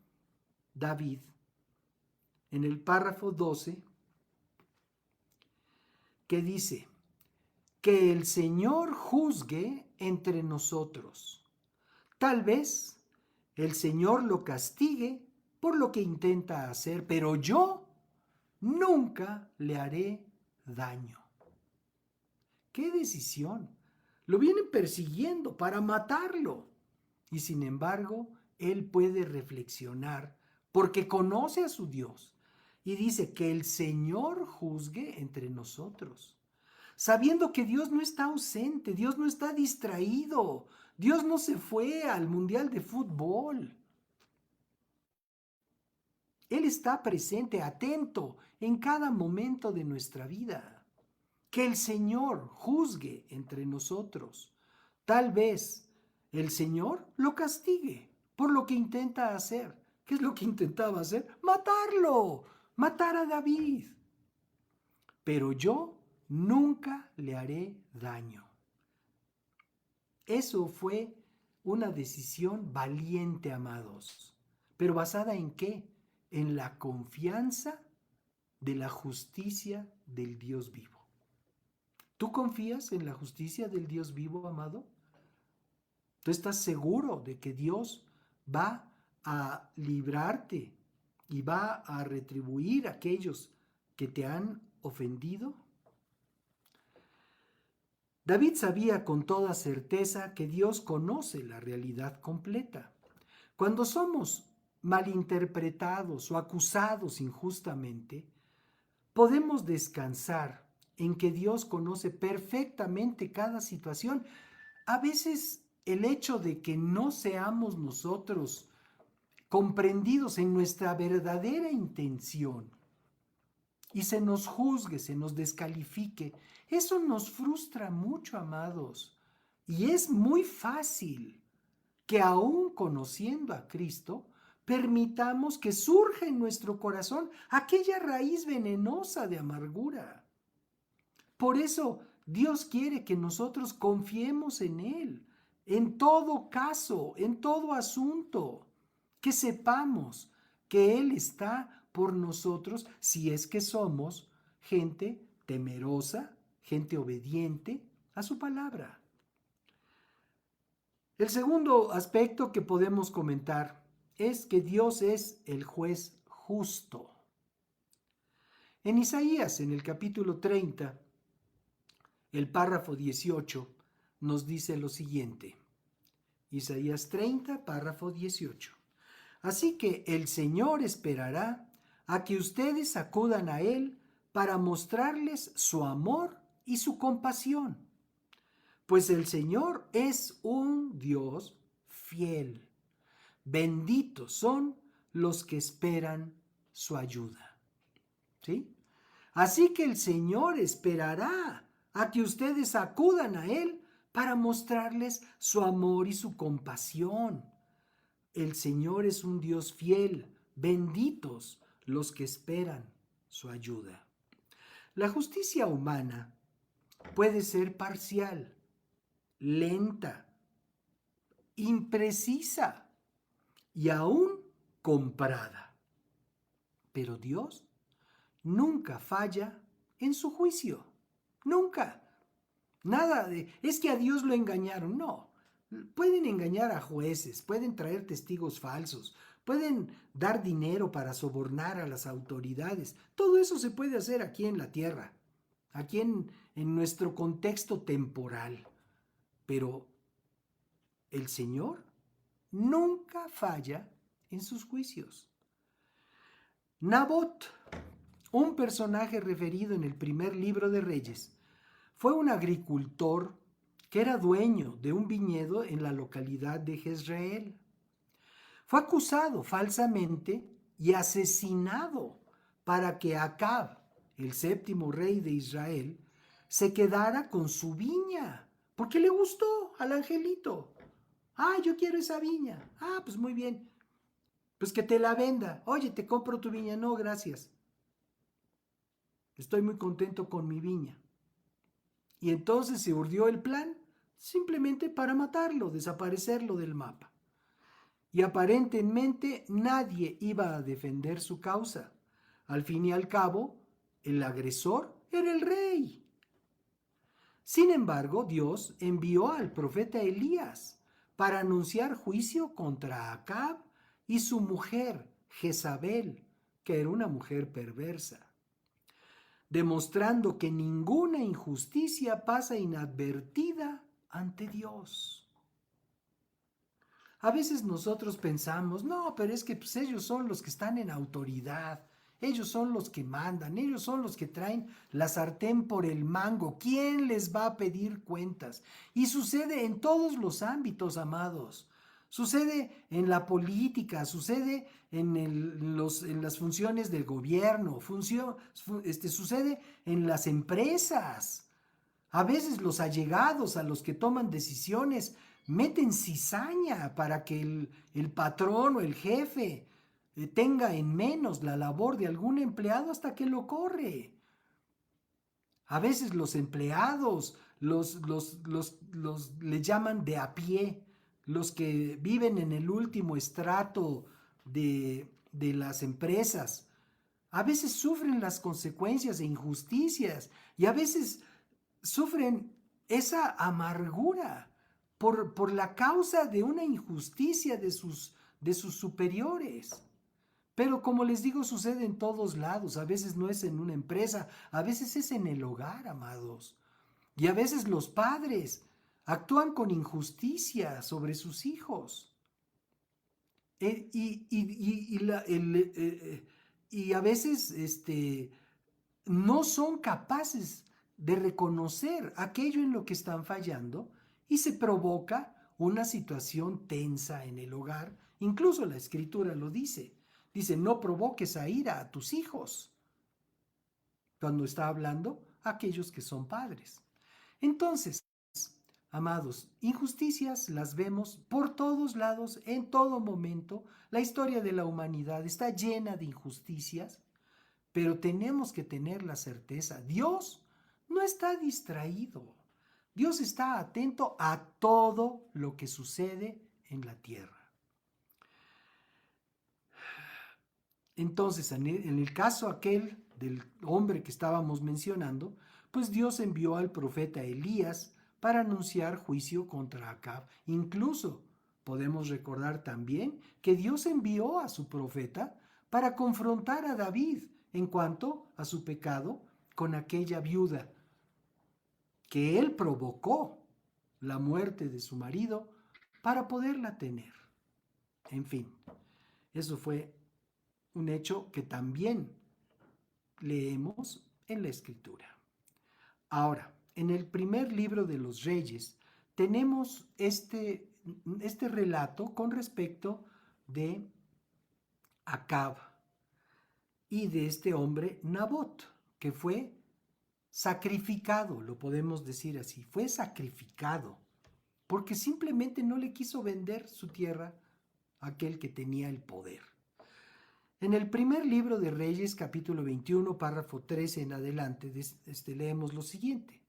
[SPEAKER 1] David. En el párrafo 12, que dice, que el Señor juzgue entre nosotros. Tal vez el Señor lo castigue por lo que intenta hacer, pero yo nunca le haré daño. ¡Qué decisión! Lo vienen persiguiendo para matarlo. Y sin embargo, él puede reflexionar porque conoce a su Dios. Y dice que el Señor juzgue entre nosotros. Sabiendo que Dios no está ausente, Dios no está distraído, Dios no se fue al Mundial de Fútbol. Él está presente, atento en cada momento de nuestra vida. Que el Señor juzgue entre nosotros. Tal vez el Señor lo castigue por lo que intenta hacer. ¿Qué es lo que intentaba hacer? Matarlo, matar a David. Pero yo nunca le haré daño. Eso fue una decisión valiente, amados. ¿Pero basada en qué? En la confianza de la justicia del Dios vivo. ¿Tú confías en la justicia del Dios vivo, amado? ¿Tú estás seguro de que Dios va a librarte y va a retribuir a aquellos que te han ofendido? David sabía con toda certeza que Dios conoce la realidad completa. Cuando somos malinterpretados o acusados injustamente, podemos descansar en que Dios conoce perfectamente cada situación. A veces el hecho de que no seamos nosotros comprendidos en nuestra verdadera intención y se nos juzgue, se nos descalifique, eso nos frustra mucho, amados. Y es muy fácil que aún conociendo a Cristo, permitamos que surja en nuestro corazón aquella raíz venenosa de amargura. Por eso Dios quiere que nosotros confiemos en Él, en todo caso, en todo asunto, que sepamos que Él está por nosotros si es que somos gente temerosa, gente obediente a su palabra. El segundo aspecto que podemos comentar es que Dios es el juez justo. En Isaías, en el capítulo 30, el párrafo 18, nos dice lo siguiente. Isaías 30, párrafo 18. Así que el Señor esperará a que ustedes acudan a Él para mostrarles su amor y su compasión. Pues el Señor es un Dios fiel. benditos son los que esperan su ayuda. ¿Sí? Así que el Señor esperará a que ustedes acudan a Él para mostrarles su amor y su compasión. El Señor es un Dios fiel, benditos los que esperan su ayuda. La justicia humana puede ser parcial, lenta, imprecisa y aún comprada. Pero Dios nunca falla en su juicio. Nunca. Nada de, es que a Dios lo engañaron. No. Pueden engañar a jueces, pueden traer testigos falsos, pueden dar dinero para sobornar a las autoridades. Todo eso se puede hacer aquí en la tierra, aquí en nuestro contexto temporal. Pero el Señor nunca falla en sus juicios. Nabot, un personaje referido en el primer libro de Reyes, fue un agricultor que era dueño de un viñedo en la localidad de Jezreel. Fue acusado falsamente y asesinado para que Acab, el séptimo rey de Israel, se quedara con su viña, porque le gustó al angelito. Ah, yo quiero esa viña. Ah, pues muy bien. Pues que te la venda. Oye, te compro tu viña. No, gracias. Estoy muy contento con mi viña. Y entonces se urdió el plan simplemente para matarlo, desaparecerlo del mapa. Y aparentemente nadie iba a defender su causa. Al fin y al cabo, el agresor era el rey. Sin embargo, Dios envió al profeta Elías para anunciar juicio contra Acab y su mujer, Jezabel, que era una mujer perversa, demostrando que ninguna injusticia pasa inadvertida ante Dios. A veces nosotros pensamos, no, pero es que pues, ellos son los que están en autoridad, ellos son los que mandan, ellos son los que traen la sartén por el mango. ¿Quién les va a pedir cuentas? Y sucede en todos los ámbitos, amados. Sucede en la política, sucede en las funciones del gobierno, sucede en las empresas. A veces los allegados a los que toman decisiones meten cizaña para que el patrón o el jefe tenga en menos la labor de algún empleado hasta que lo corre. A veces los empleados le llaman de a pie, los que viven en el último estrato de las empresas. A veces sufren las consecuencias de injusticias y a veces sufren esa amargura por la causa de una injusticia de sus superiores. Pero como les digo, sucede en todos lados. A veces no es en una empresa, a veces es en el hogar, amados. Y a veces los padres actúan con injusticia sobre sus hijos. Y a veces no son capaces de reconocer aquello en lo que están fallando y se provoca una situación tensa en el hogar. Incluso la Escritura lo dice. Dice, no provoques a ira a tus hijos, cuando está hablando a aquellos que son padres. Entonces, amados, injusticias las vemos por todos lados, en todo momento. La historia de la humanidad está llena de injusticias, pero tenemos que tener la certeza, Dios no está distraído. Dios está atento a todo lo que sucede en la tierra. Entonces, en el caso aquel del hombre que estábamos mencionando, pues Dios envió al profeta Elías para anunciar juicio contra Acab. Incluso podemos recordar también que Dios envió a su profeta para confrontar a David en cuanto a su pecado con aquella viuda que él provocó la muerte de su marido para poderla tener. En fin, eso fue un hecho que también leemos en la Escritura. Ahora, en el primer libro de los Reyes tenemos este relato con respecto de Acab y de este hombre Nabot, que fue sacrificado, lo podemos decir así, fue sacrificado, porque simplemente no le quiso vender su tierra a aquel que tenía el poder. En el primer libro de Reyes, capítulo 21, párrafo 13 en adelante, leemos lo siguiente.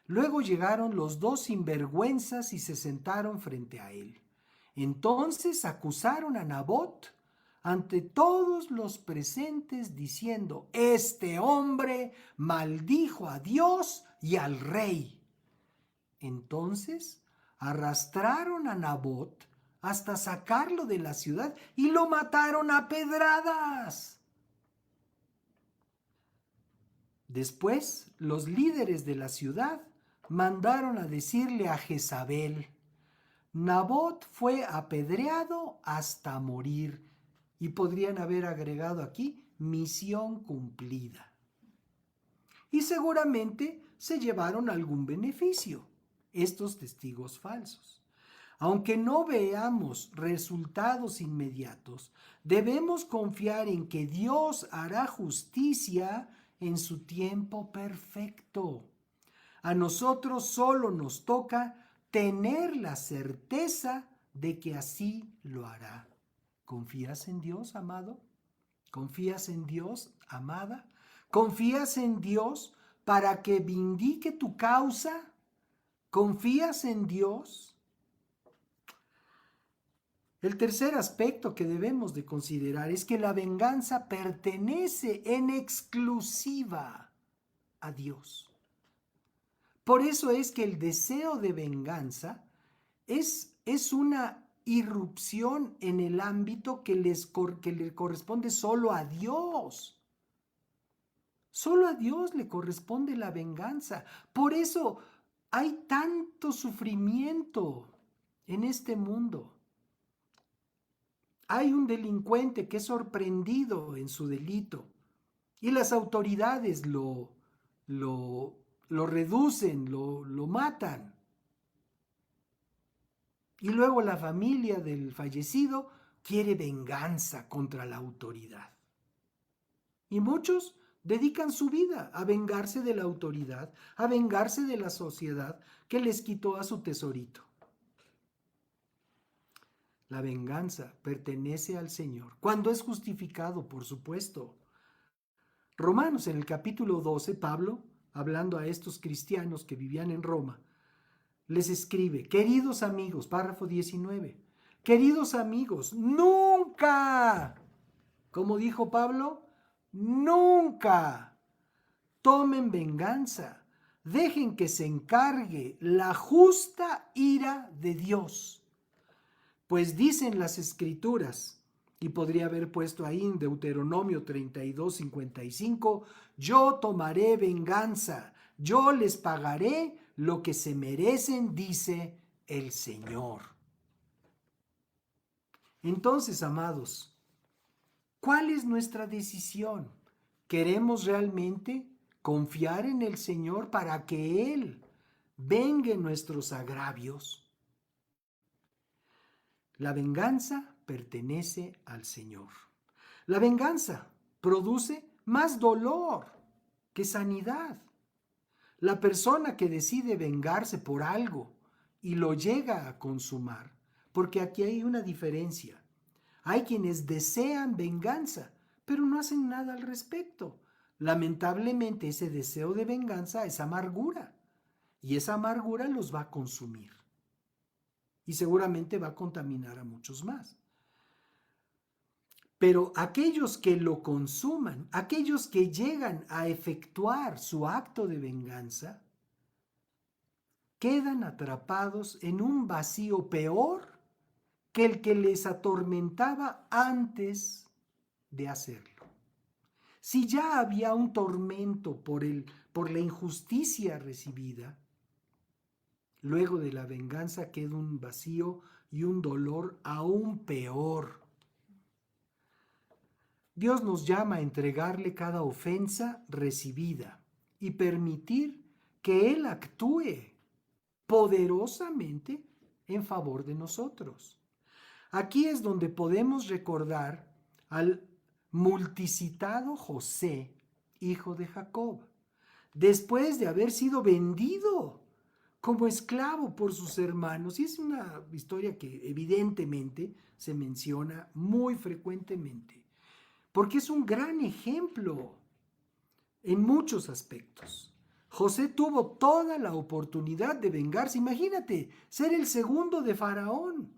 [SPEAKER 1] Luego llegaron los dos sinvergüenzas y se sentaron frente a él. Entonces acusaron a Nabot ante todos los presentes diciendo, este hombre maldijo a Dios y al rey. Entonces arrastraron a Nabot hasta sacarlo de la ciudad y lo mataron a pedradas. Después, los líderes de la ciudad mandaron a decirle a Jezabel, Nabot fue apedreado hasta morir. Y podrían haber agregado aquí, misión cumplida. Y seguramente se llevaron algún beneficio, estos testigos falsos. Aunque no veamos resultados inmediatos, debemos confiar en que Dios hará justicia en su tiempo perfecto. A nosotros solo nos toca tener la certeza de que así lo hará. ¿Confías en Dios, amado? ¿Confías en Dios, amada? ¿Confías en Dios para que vindique tu causa? ¿Confías en Dios? El tercer aspecto que debemos de considerar es que la venganza pertenece en exclusiva a Dios. Por eso es que el deseo de venganza es una irrupción en el ámbito que le corresponde solo a Dios. Solo a Dios le corresponde la venganza. Por eso hay tanto sufrimiento en este mundo. Hay un delincuente que es sorprendido en su delito y las autoridades lo reducen, lo matan. Y luego la familia del fallecido quiere venganza contra la autoridad. Y muchos dedican su vida a vengarse de la autoridad, a vengarse de la sociedad que les quitó a su tesorito. La venganza pertenece al Señor, cuando es justificado, por supuesto. Romanos, en el capítulo 12, Pablo, hablando a estos cristianos que vivían en Roma, les escribe, queridos amigos, párrafo 19, queridos amigos, nunca, como dijo Pablo, nunca tomen venganza, dejen que se encargue la justa ira de Dios. Pues dicen las Escrituras, y podría haber puesto ahí en Deuteronomio 32:55, yo tomaré venganza, yo les pagaré lo que se merecen, dice el Señor. Entonces, amados, ¿cuál es nuestra decisión? ¿Queremos realmente confiar en el Señor para que Él vengue nuestros agravios? La venganza pertenece al Señor. La venganza produce más dolor que sanidad. La persona que decide vengarse por algo y lo llega a consumar, porque aquí hay una diferencia. Hay quienes desean venganza, pero no hacen nada al respecto. Lamentablemente ese deseo de venganza es amargura, y esa amargura los va a consumir. Y seguramente va a contaminar a muchos más. Pero aquellos que lo consuman, aquellos que llegan a efectuar su acto de venganza, quedan atrapados en un vacío peor que el que les atormentaba antes de hacerlo. Si ya había un tormento por la injusticia recibida, luego de la venganza queda un vacío y un dolor aún peor. Dios nos llama a entregarle cada ofensa recibida y permitir que Él actúe poderosamente en favor de nosotros. Aquí es donde podemos recordar al multicitado José, hijo de Jacob, después de haber sido vendido como esclavo por sus hermanos. Y es una historia que evidentemente se menciona muy frecuentemente, porque es un gran ejemplo en muchos aspectos. José tuvo toda la oportunidad de vengarse. Imagínate, ser el segundo de Faraón.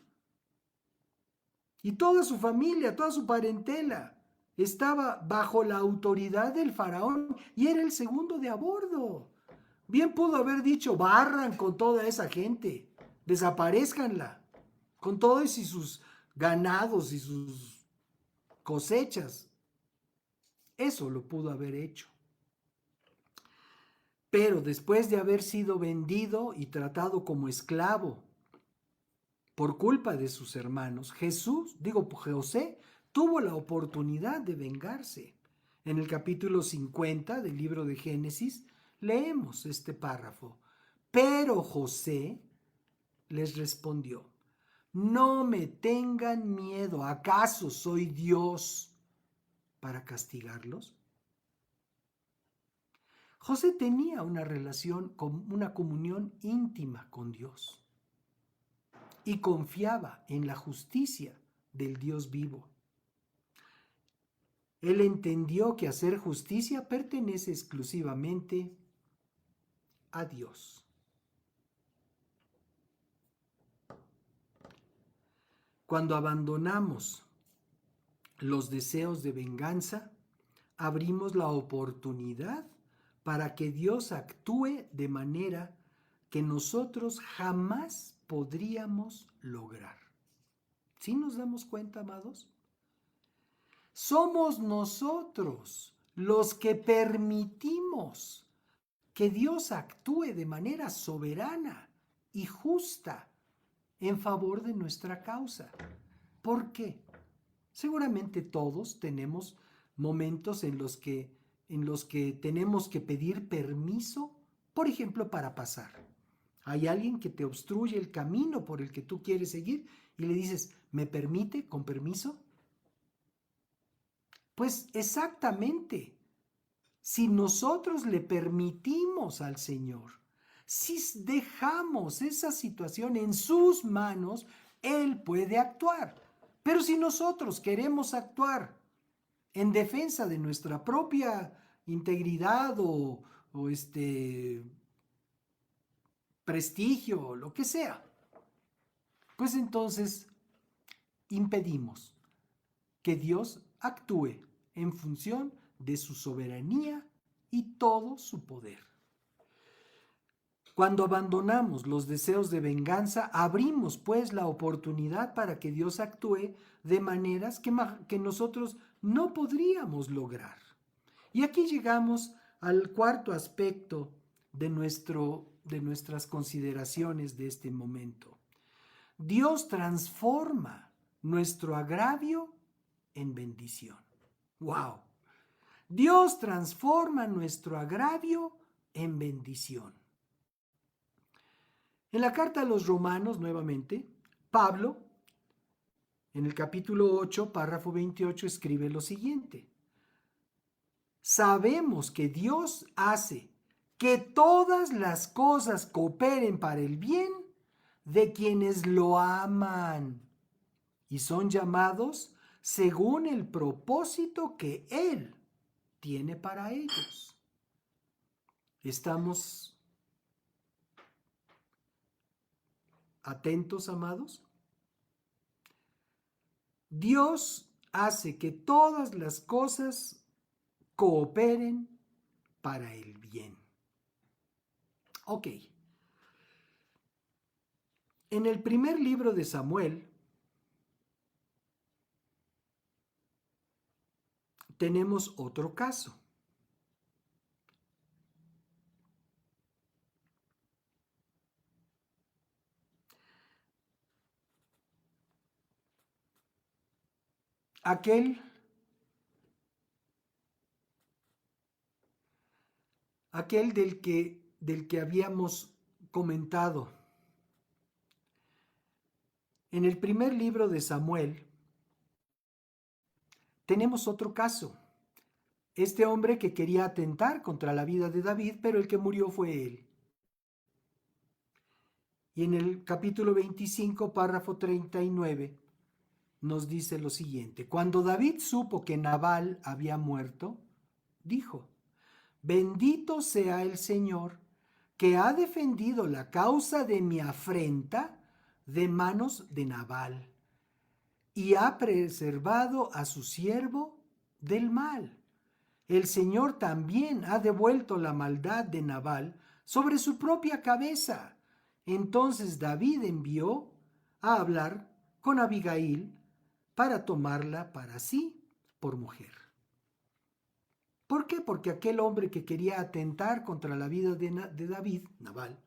[SPEAKER 1] Y toda su familia, toda su parentela estaba bajo la autoridad del faraón y era el segundo de a bordo. Bien pudo haber dicho, barran con toda esa gente, desaparezcanla, con todos y sus ganados y sus cosechas. Eso lo pudo haber hecho. Pero después de haber sido vendido y tratado como esclavo por culpa de sus hermanos, José tuvo la oportunidad de vengarse. En el capítulo 50 del libro de Génesis leemos este párrafo. Pero José les respondió, no me tengan miedo, ¿acaso soy Dios para castigarlos? José tenía una relación, una comunión íntima con Dios y confiaba en la justicia del Dios vivo. Él entendió que hacer justicia pertenece exclusivamente a Dios. Cuando abandonamos los deseos de venganza, abrimos la oportunidad para que Dios actúe de manera que nosotros jamás podríamos lograr. ¿Sí nos damos cuenta, amados? Somos nosotros los que permitimos que Dios actúe de manera soberana y justa en favor de nuestra causa. ¿Por qué? Seguramente todos tenemos momentos en los que tenemos que pedir permiso, por ejemplo, para pasar. Hay alguien que te obstruye el camino por el que tú quieres seguir y le dices, ¿me permite? ¿Con permiso? Pues exactamente, si nosotros le permitimos al Señor, si dejamos esa situación en sus manos, Él puede actuar. Pero si nosotros queremos actuar en defensa de nuestra propia integridad o prestigio o lo que sea, pues entonces impedimos que Dios actúe en función de su soberanía y todo su poder. Cuando abandonamos los deseos de venganza, abrimos pues la oportunidad para que Dios actúe de maneras que nosotros no podríamos lograr. Y aquí llegamos al cuarto aspecto de nuestras consideraciones de este momento. Dios transforma nuestro agravio en bendición. ¡Wow! Dios transforma nuestro agravio en bendición. En la carta a los Romanos, nuevamente, Pablo, en el capítulo 8, párrafo 28, escribe lo siguiente. Sabemos que Dios hace que todas las cosas cooperen para el bien de quienes lo aman y son llamados según el propósito que Él tiene para ellos. ¿Estamos atentos, amados? Dios hace que todas las cosas cooperen para el bien. Ok. En el primer libro de Samuel tenemos otro caso. Aquel del que habíamos comentado En el primer libro de Samuel tenemos otro caso. Este hombre que quería atentar contra la vida de David, pero el que murió fue él. Y en el capítulo 25, párrafo 39, nos dice lo siguiente: cuando David supo que Nabal había muerto, dijo: bendito sea el Señor, que ha defendido la causa de mi afrenta de manos de Nabal, y ha preservado a su siervo del mal. El Señor también ha devuelto la maldad de Nabal sobre su propia cabeza. Entonces David envió a hablar con Abigail para tomarla para sí por mujer. ¿Por qué? Porque aquel hombre que quería atentar contra la vida de David, Nabal,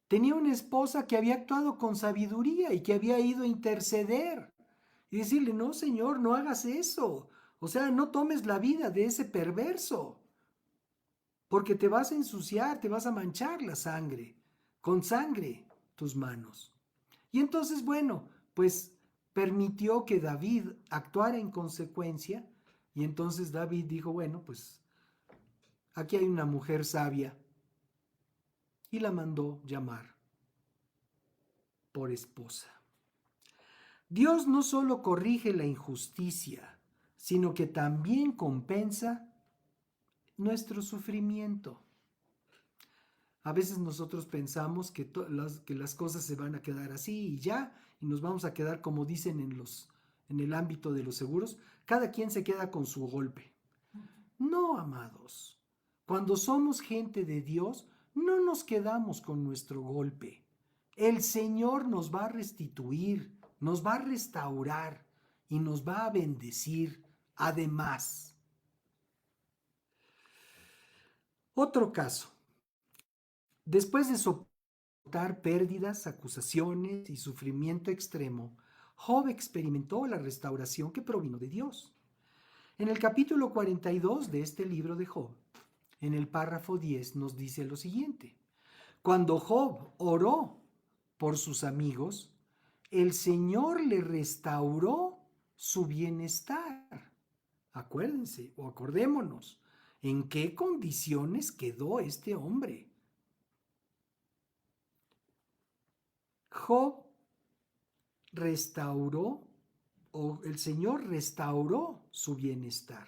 [SPEAKER 1] tenía una esposa que había actuado con sabiduría y que había ido a interceder y decirle: no, Señor, no hagas eso. O sea, no tomes la vida de ese perverso, porque te vas a ensuciar, te vas a manchar la sangre, con sangre tus manos. Y entonces, bueno, pues permitió que David actuara en consecuencia, y entonces David dijo: bueno, pues aquí hay una mujer sabia, y la mandó llamar por esposa. Dios no solo corrige la injusticia, sino que también compensa nuestro sufrimiento. A veces nosotros pensamos que las cosas se van a quedar así y ya, y nos vamos a quedar, como dicen en el ámbito de los seguros, cada quien se queda con su golpe. No, amados. Cuando somos gente de Dios, no nos quedamos con nuestro golpe. El Señor nos va a restituir, nos va a restaurar y nos va a bendecir. Además, otro caso. Después de soportar pérdidas, acusaciones y sufrimiento extremo, Job experimentó la restauración que provino de Dios. En el capítulo 42 de este libro de Job, en el párrafo 10, nos dice lo siguiente: cuando Job oró por sus amigos, el Señor le restauró su bienestar. Acuérdense o acordémonos en qué condiciones quedó este hombre. Job restauró, o el Señor restauró su bienestar.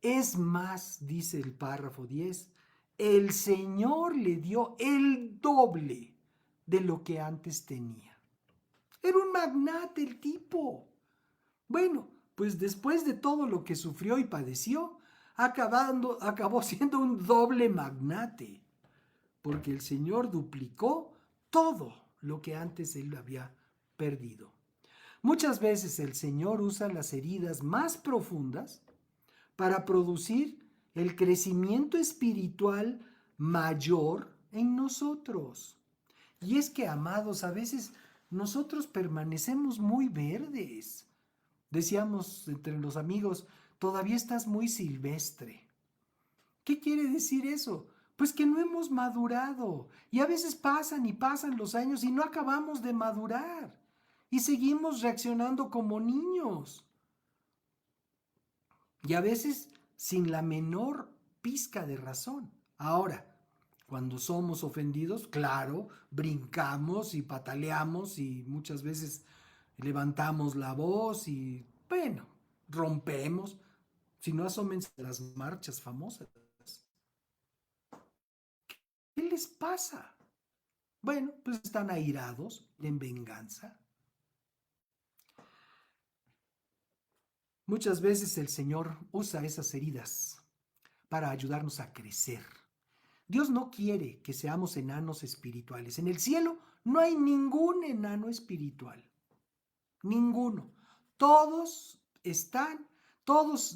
[SPEAKER 1] Es más, dice el párrafo 10, el Señor le dio el doble de lo que antes tenía. Era un magnate el tipo. Bueno, pues después de todo lo que sufrió y padeció, acabó siendo un doble magnate, porque el Señor duplicó todo lo que antes él había perdido. Muchas veces el Señor usa las heridas más profundas para producir el crecimiento espiritual mayor en nosotros. Y es que, amados, a veces nosotros permanecemos muy verdes. Decíamos entre los amigos: todavía estás muy silvestre. ¿Qué quiere decir eso? Pues que no hemos madurado. Y a veces pasan y pasan los años y no acabamos de madurar. Y seguimos reaccionando como niños. Y a veces sin la menor pizca de razón. Ahora, cuando somos ofendidos, claro, brincamos y pataleamos y muchas veces levantamos la voz y, bueno, rompemos. Si no, asómense a las marchas famosas. ¿Qué les pasa? Bueno, pues están airados, en venganza. Muchas veces el Señor usa esas heridas para ayudarnos a crecer. Dios no quiere que seamos enanos espirituales. En el cielo no hay ningún enano espiritual. Ninguno. Todos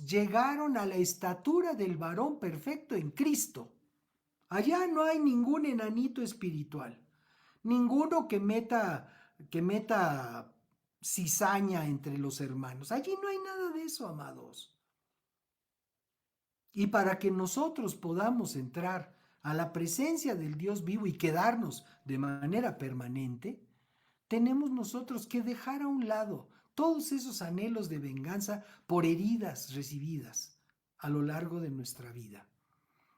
[SPEAKER 1] llegaron a la estatura del varón perfecto en Cristo. Allá no hay ningún enanito espiritual. Ninguno que meta cizaña entre los hermanos. Allí no hay nada de eso, amados. Y para que nosotros podamos entrar a la presencia del Dios vivo y quedarnos de manera permanente, tenemos nosotros que dejar a un lado todos esos anhelos de venganza por heridas recibidas a lo largo de nuestra vida.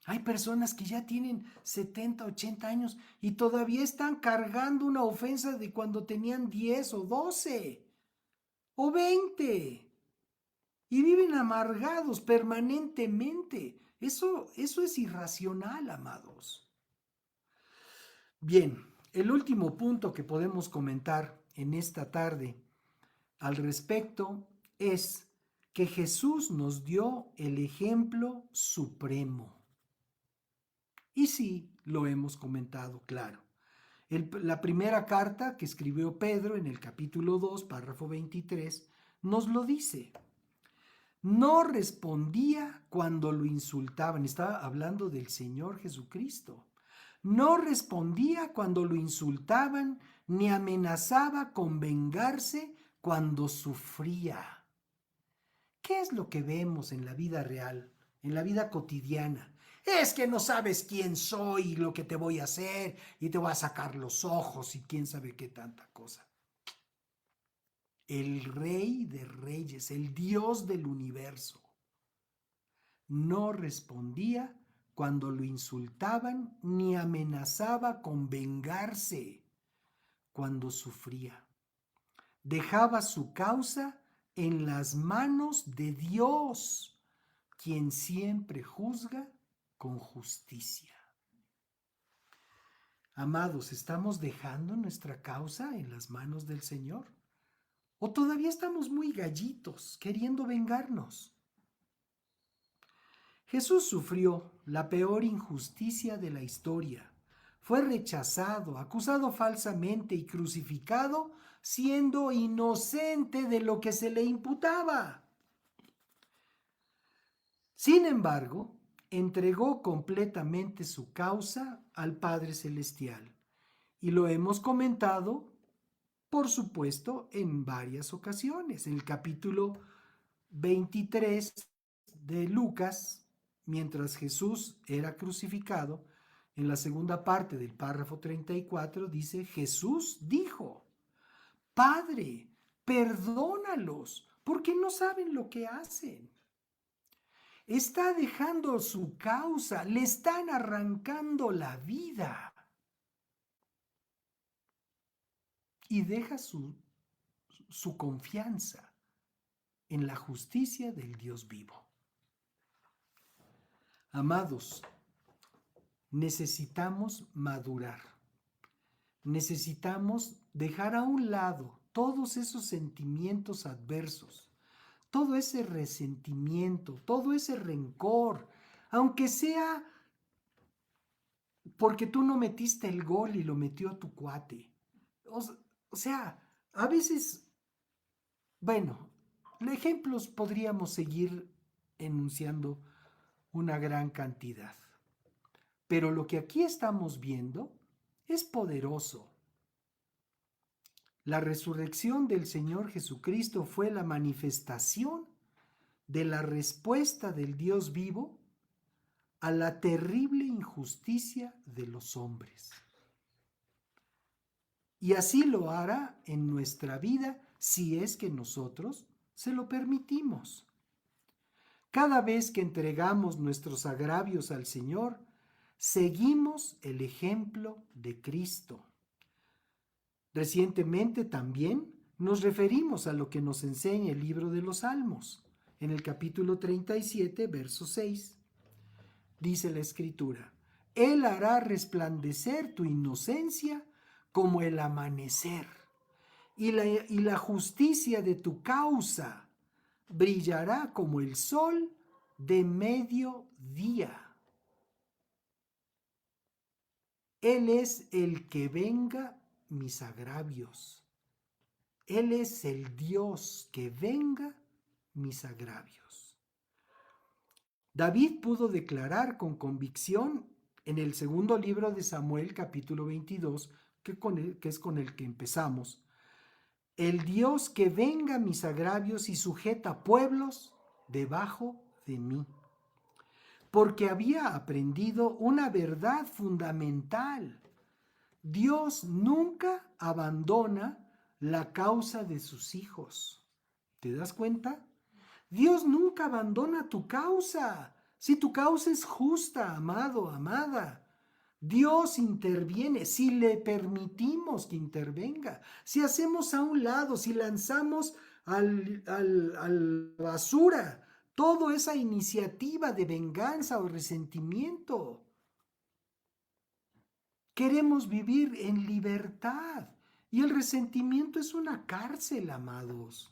[SPEAKER 1] Hay personas que ya tienen 70, 80 años y todavía están cargando una ofensa de cuando tenían 10 o 12 o 20 y viven amargados permanentemente. Eso es irracional, amados. Bien, el último punto que podemos comentar en esta tarde al respecto es que Jesús nos dio el ejemplo supremo. Y sí, lo hemos comentado, claro. La primera carta que escribió Pedro en el capítulo 2, párrafo 23, nos lo dice. No respondía cuando lo insultaban. Estaba hablando del Señor Jesucristo. No respondía cuando lo insultaban, ni amenazaba con vengarse cuando sufría. ¿Qué es lo que vemos en la vida real, en la vida cotidiana? Es que no sabes quién soy y lo que te voy a hacer y te voy a sacar los ojos y quién sabe qué tanta cosa. El Rey de Reyes, el Dios del universo, no respondía cuando lo insultaban ni amenazaba con vengarse cuando sufría. Dejaba su causa en las manos de Dios, quien siempre juzga con justicia. Amados, ¿estamos dejando nuestra causa en las manos del Señor? ¿O todavía estamos muy gallitos queriendo vengarnos? Jesús sufrió la peor injusticia de la historia. Fue rechazado, acusado falsamente y crucificado siendo inocente de lo que se le imputaba. Sin embargo, entregó completamente su causa al Padre Celestial. Y lo hemos comentado, por supuesto, en varias ocasiones. En el capítulo 23 de Lucas, mientras Jesús era crucificado, en la segunda parte del párrafo 34 dice, Jesús dijo, Padre, perdónalos, porque no saben lo que hacen. Está dejando su causa, le están arrancando la vida. Y deja su confianza en la justicia del Dios vivo. Amados, necesitamos madurar. Necesitamos dejar a un lado todos esos sentimientos adversos, todo ese resentimiento, todo ese rencor, aunque sea porque tú no metiste el gol y lo metió tu cuate. O sea, a veces, bueno, ejemplos podríamos seguir enunciando una gran cantidad. Pero lo que aquí estamos viendo es poderoso. La resurrección del Señor Jesucristo fue la manifestación de la respuesta del Dios vivo a la terrible injusticia de los hombres. Y así lo hará en nuestra vida si es que nosotros se lo permitimos. Cada vez que entregamos nuestros agravios al Señor, seguimos el ejemplo de Cristo. Recientemente también nos referimos a lo que nos enseña el libro de los Salmos. En el capítulo 37, verso 6, dice la Escritura, Él hará resplandecer tu inocencia como el amanecer, y la justicia de tu causa brillará como el sol de mediodía. Él es el que venga mis agravios. Él es el Dios que venga mis agravios. David pudo declarar con convicción en el segundo libro de Samuel, capítulo 22, que es con el que empezamos, el Dios que venga mis agravios y sujeta pueblos debajo de mí. Porque había aprendido una verdad fundamental. Dios nunca abandona la causa de sus hijos. ¿Te das cuenta? Dios nunca abandona tu causa. Si tu causa es justa, amado, amada, Dios interviene si le permitimos que intervenga. Si hacemos a un lado, si lanzamos a la basura toda esa iniciativa de venganza o resentimiento. Queremos vivir en libertad y el resentimiento es una cárcel, amados.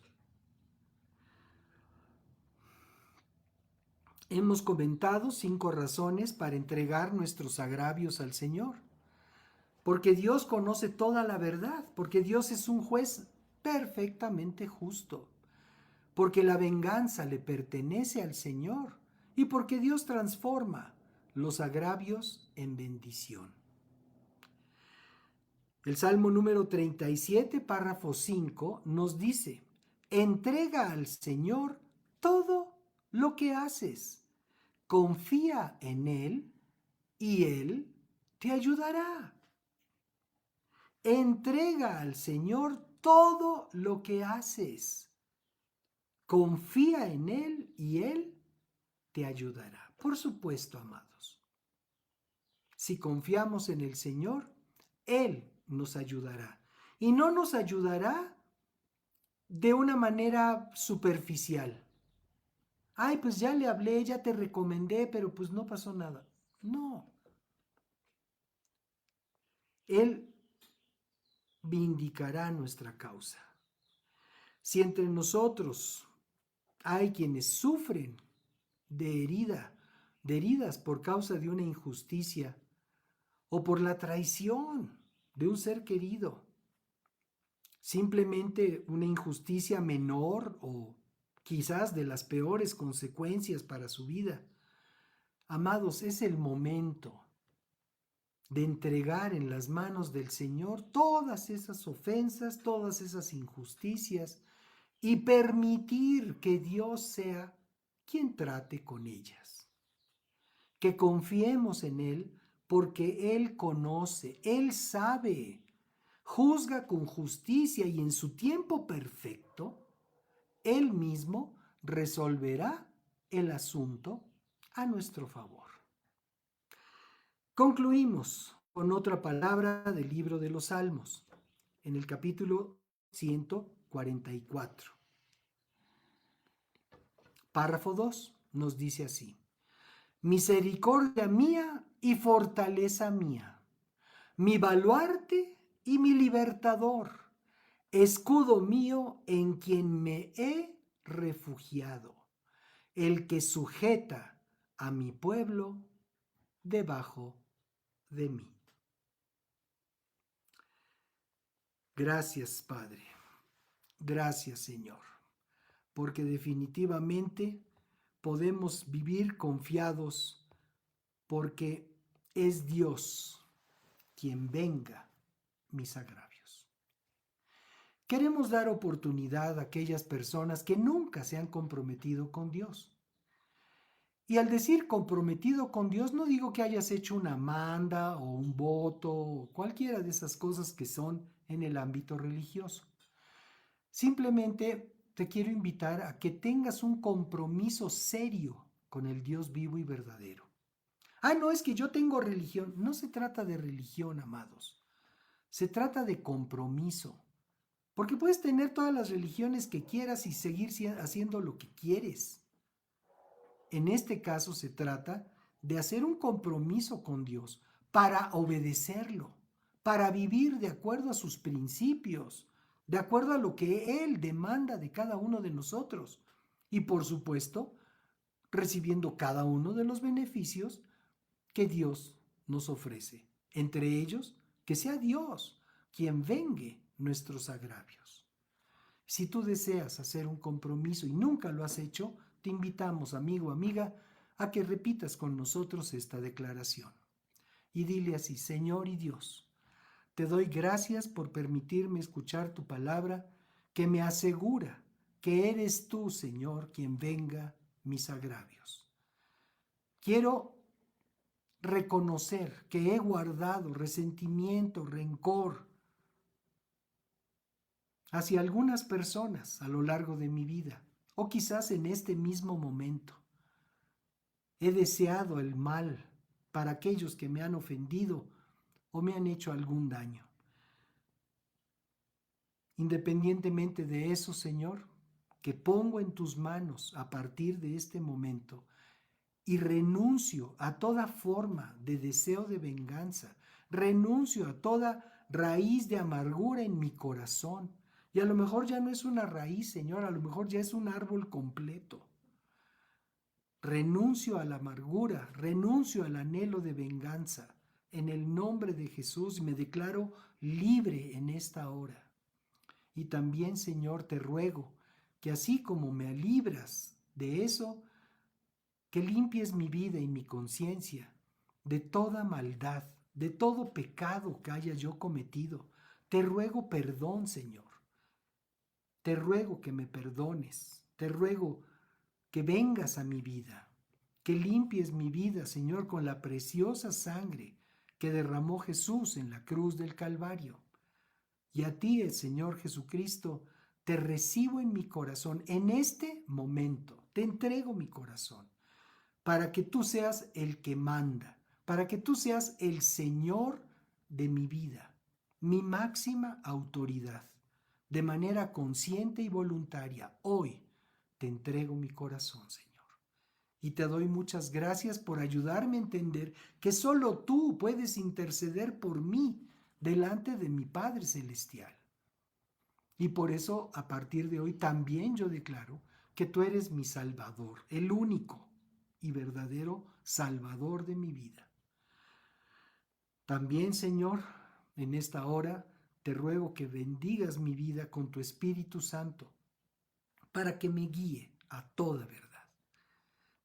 [SPEAKER 1] Hemos comentado 5 razones para entregar nuestros agravios al Señor. Porque Dios conoce toda la verdad, porque Dios es un juez perfectamente justo, porque la venganza le pertenece al Señor y porque Dios transforma los agravios en bendición. El Salmo número 37, párrafo 5, nos dice: entrega al Señor todo lo que haces, confía en Él y Él te ayudará. Entrega al Señor todo lo que haces, confía en Él y Él te ayudará. Por supuesto, amados, si confiamos en el Señor, Él nos ayudará. Y no nos ayudará de una manera superficial. Ay, pues ya le hablé, ya te recomendé, pero pues no pasó nada. No. Él vindicará nuestra causa. Si entre nosotros hay quienes sufren de heridas por causa de una injusticia o por la traición de un ser querido, simplemente una injusticia menor o quizás de las peores consecuencias para su vida, amados, es el momento de entregar en las manos del Señor todas esas ofensas, todas esas injusticias y permitir que Dios sea quien trate con ellas. Que confiemos en Él porque Él conoce, Él sabe, juzga con justicia y en su tiempo perfecto, Él mismo resolverá el asunto a nuestro favor. Concluimos con otra palabra del libro de los Salmos, en el capítulo 144. Párrafo 2 nos dice así: misericordia mía y fortaleza mía, mi baluarte y mi libertador, escudo mío en quien me he refugiado, el que sujeta a mi pueblo debajo de mí. Gracias, Padre. Gracias, Señor, porque definitivamente podemos vivir confiados porque es Dios quien venga mis agravios. Queremos dar oportunidad a aquellas personas que nunca se han comprometido con Dios. Y al decir comprometido con Dios, no digo que hayas hecho una manda o un voto o cualquiera de esas cosas que son en el ámbito religioso. Simplemente te quiero invitar a que tengas un compromiso serio con el Dios vivo y verdadero. Ah, no, es que yo tengo religión. No se trata de religión, amados. Se trata de compromiso. Porque puedes tener todas las religiones que quieras y seguir haciendo lo que quieres. En este caso se trata de hacer un compromiso con Dios para obedecerlo, para vivir de acuerdo a sus principios, de acuerdo a lo que Él demanda de cada uno de nosotros. Y por supuesto, recibiendo cada uno de los beneficios que Dios nos ofrece. Entre ellos, que sea Dios quien vengue nuestros agravios. Si tú deseas hacer un compromiso y nunca lo has hecho, te invitamos, amigo, amiga, a que repitas con nosotros esta declaración. Y dile así: Señor y Dios, te doy gracias por permitirme escuchar tu palabra que me asegura que eres tú, Señor, quien venga mis agravios. Quiero reconocer que he guardado resentimiento, rencor, hacia algunas personas a lo largo de mi vida, o quizás en este mismo momento. He deseado el mal para aquellos que me han ofendido o me han hecho algún daño. Independientemente de eso, Señor, que pongo en tus manos a partir de este momento y renuncio a toda forma de deseo de venganza, renuncio a toda raíz de amargura en mi corazón. Y a lo mejor ya no es una raíz, Señor, a lo mejor ya es un árbol completo. Renuncio a la amargura, renuncio al anhelo de venganza. En el nombre de Jesús me declaro libre en esta hora. Y también, Señor, te ruego que así como me libras de eso, que limpies mi vida y mi conciencia de toda maldad, de todo pecado que haya yo cometido. Te ruego perdón, Señor. Te ruego que me perdones. Te ruego que vengas a mi vida, que limpies mi vida, Señor, con la preciosa sangre que derramó Jesús en la cruz del Calvario. Y a ti, el Señor Jesucristo, te recibo en mi corazón. En este momento te entrego mi corazón para que tú seas el que manda, para que tú seas el Señor de mi vida, mi máxima autoridad. De manera consciente y voluntaria, hoy te entrego mi corazón, Señor. Y te doy muchas gracias por ayudarme a entender que solo tú puedes interceder por mí delante de mi Padre Celestial. Y por eso, a partir de hoy, también yo declaro que tú eres mi Salvador, el único y verdadero Salvador de mi vida. También, Señor, en esta hora te ruego que bendigas mi vida con tu Espíritu Santo para que me guíe a toda verdad.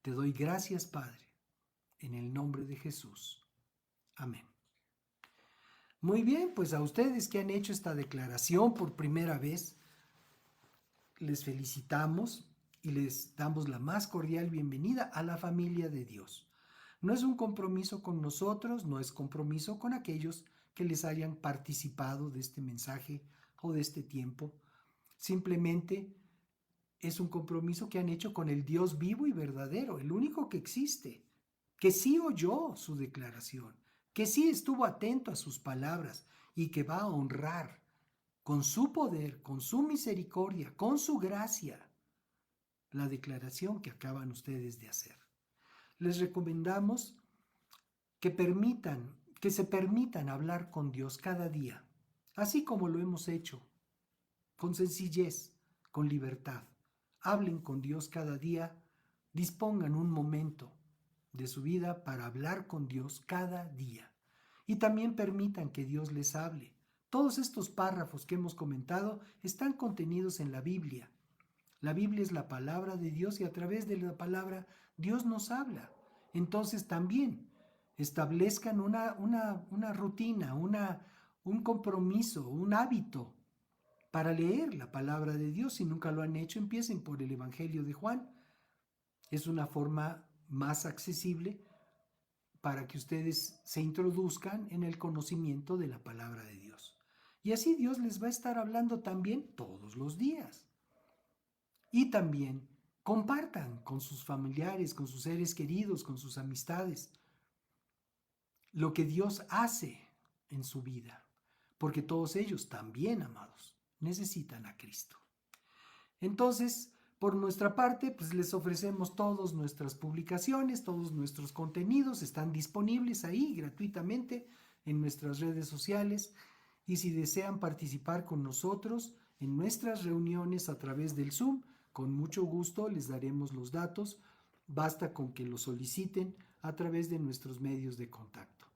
[SPEAKER 1] Te doy gracias, Padre, en el nombre de Jesús. Amén. Muy bien, pues a ustedes que han hecho esta declaración por primera vez, les felicitamos y les damos la más cordial bienvenida a la familia de Dios. No es un compromiso con nosotros, no es compromiso con aquellos que les hayan participado de este mensaje o de este tiempo. Simplemente es un compromiso que han hecho con el Dios vivo y verdadero, el único que existe, que sí oyó su declaración, que sí estuvo atento a sus palabras y que va a honrar con su poder, con su misericordia, con su gracia, la declaración que acaban ustedes de hacer. Les recomendamos que se permitan hablar con Dios cada día, así como lo hemos hecho, con sencillez, con libertad. Hablen con Dios cada día, dispongan un momento de su vida para hablar con Dios cada día. Y también permitan que Dios les hable. Todos estos párrafos que hemos comentado están contenidos en la Biblia. La Biblia es la palabra de Dios y a través de la palabra Dios nos habla. Entonces también establezcan una rutina, un compromiso, un hábito para leer la palabra de Dios. Si nunca lo han hecho, empiecen por el Evangelio de Juan. Es una forma más accesible para que ustedes se introduzcan en el conocimiento de la palabra de Dios. Y así Dios les va a estar hablando también todos los días. Y también compartan con sus familiares, con sus seres queridos, con sus amistades, lo que Dios hace en su vida, porque todos ellos también, amados, necesitan a Cristo. Entonces, por nuestra parte, pues les ofrecemos todas nuestras publicaciones, todos nuestros contenidos están disponibles ahí gratuitamente en nuestras redes sociales. Y si desean participar con nosotros en nuestras reuniones a través del Zoom, con mucho gusto les daremos los datos. Basta con que lo soliciten a través de nuestros medios de contacto.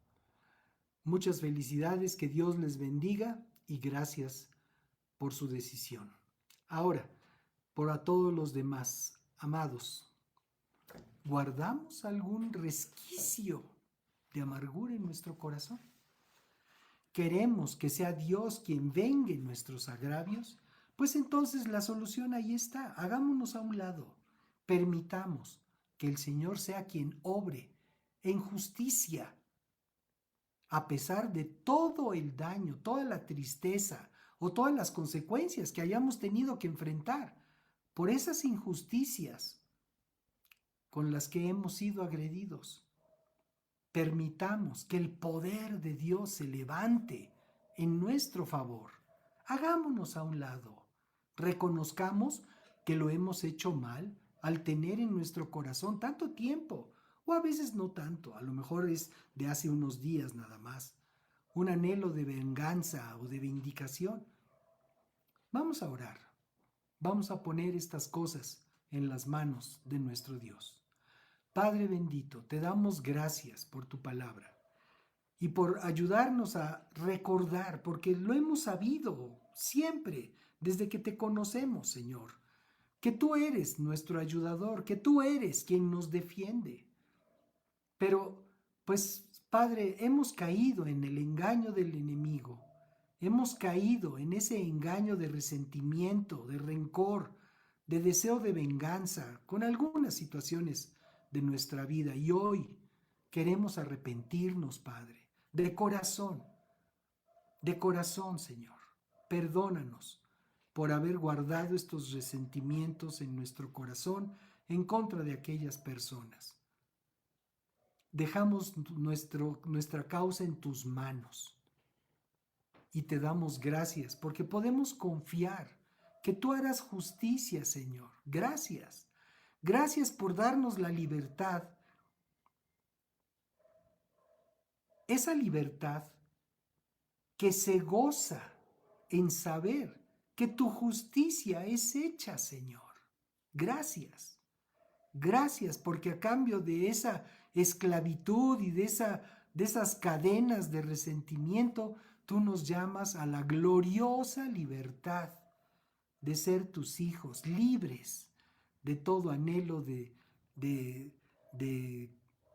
[SPEAKER 1] Muchas felicidades, que Dios les bendiga y gracias por su decisión. Ahora, por a todos los demás, amados, ¿guardamos algún resquicio de amargura en nuestro corazón? ¿Queremos que sea Dios quien vengue nuestros agravios? Pues entonces la solución ahí está. Hagámonos a un lado. Permitamos que el Señor sea quien obre en justicia, a pesar de todo el daño, toda la tristeza o todas las consecuencias que hayamos tenido que enfrentar por esas injusticias con las que hemos sido agredidos. Permitamos que el poder de Dios se levante en nuestro favor. Hagámonos a un lado. Reconozcamos que lo hemos hecho mal al tener en nuestro corazón tanto tiempo, o a veces no tanto, a lo mejor es de hace unos días nada más, un anhelo de venganza o de vindicación. Vamos a orar. Vamos a poner estas cosas en las manos de nuestro Dios. Padre bendito, te damos gracias por tu palabra y por ayudarnos a recordar, porque lo hemos sabido siempre desde que te conocemos, Señor, que tú eres nuestro ayudador, que tú eres quien nos defiende. Pero, pues, Padre, hemos caído en el engaño del enemigo, hemos caído en ese engaño de resentimiento, de rencor, de deseo de venganza con algunas situaciones de nuestra vida, y hoy queremos arrepentirnos, Padre, de corazón, Señor. Perdónanos por haber guardado estos resentimientos en nuestro corazón en contra de aquellas personas. Dejamos nuestra causa en tus manos y te damos gracias porque podemos confiar que tú harás justicia, Señor. Gracias. Gracias por darnos la libertad. Esa libertad que se goza en saber que tu justicia es hecha, Señor. Gracias. Gracias porque a cambio de esa esclavitud y de esas cadenas de resentimiento, tú nos llamas a la gloriosa libertad de ser tus hijos, libres de todo anhelo de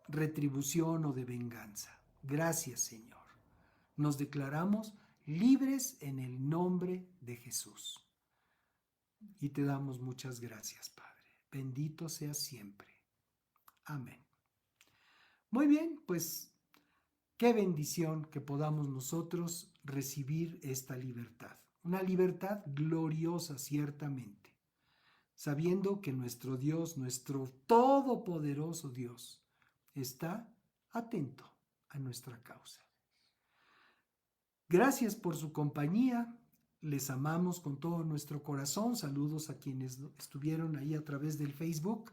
[SPEAKER 1] retribución o de venganza. Gracias, Señor. Nos declaramos libres en el nombre de Jesús. Y te damos muchas gracias, Padre. Bendito seas siempre. Amén. Muy bien, pues qué bendición que podamos nosotros recibir esta libertad. Una libertad gloriosa, ciertamente, sabiendo que nuestro Dios, nuestro todopoderoso Dios, está atento a nuestra causa. Gracias por su compañía. Les amamos con todo nuestro corazón. Saludos a quienes estuvieron ahí a través del Facebook.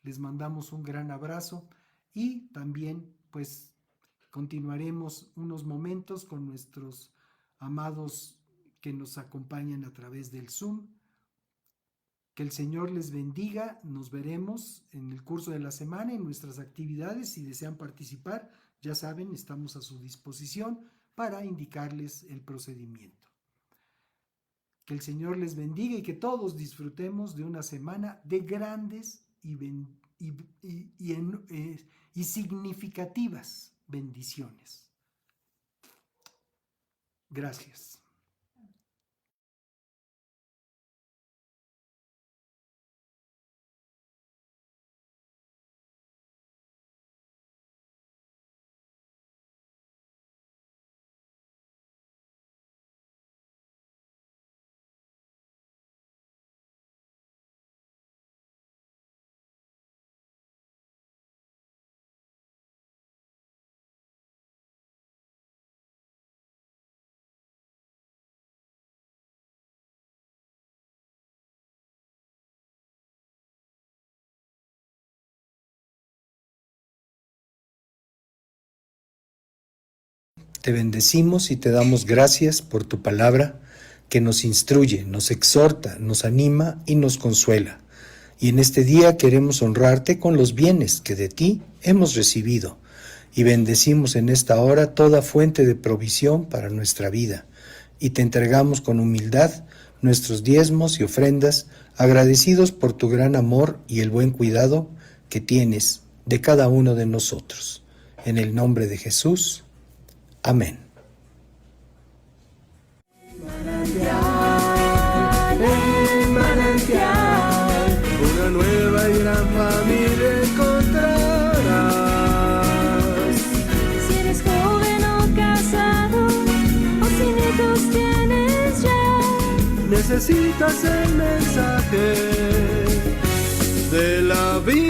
[SPEAKER 1] Les mandamos un gran abrazo y también pues continuaremos unos momentos con nuestros amados que nos acompañan a través del Zoom. Que el Señor les bendiga. Nos veremos en el curso de la semana en nuestras actividades. Si desean participar, ya saben, estamos a su disposición para indicarles el procedimiento. Que el Señor les bendiga y que todos disfrutemos de una semana de grandes y significativas bendiciones. Gracias. Te bendecimos y te damos gracias por tu palabra que nos instruye, nos exhorta, nos anima y nos consuela. Y en este día queremos honrarte con los bienes que de ti hemos recibido y bendecimos en esta hora toda fuente de provisión para nuestra vida y te entregamos con humildad nuestros diezmos y ofrendas, agradecidos por tu gran amor y el buen cuidado que tienes de cada uno de nosotros. En el nombre de Jesús. Amén.
[SPEAKER 4] Manantial, una nueva y gran familia encontrarás.
[SPEAKER 2] Si eres joven o casado, o sin hijos tienes ya,
[SPEAKER 4] necesitas el mensaje de la vida.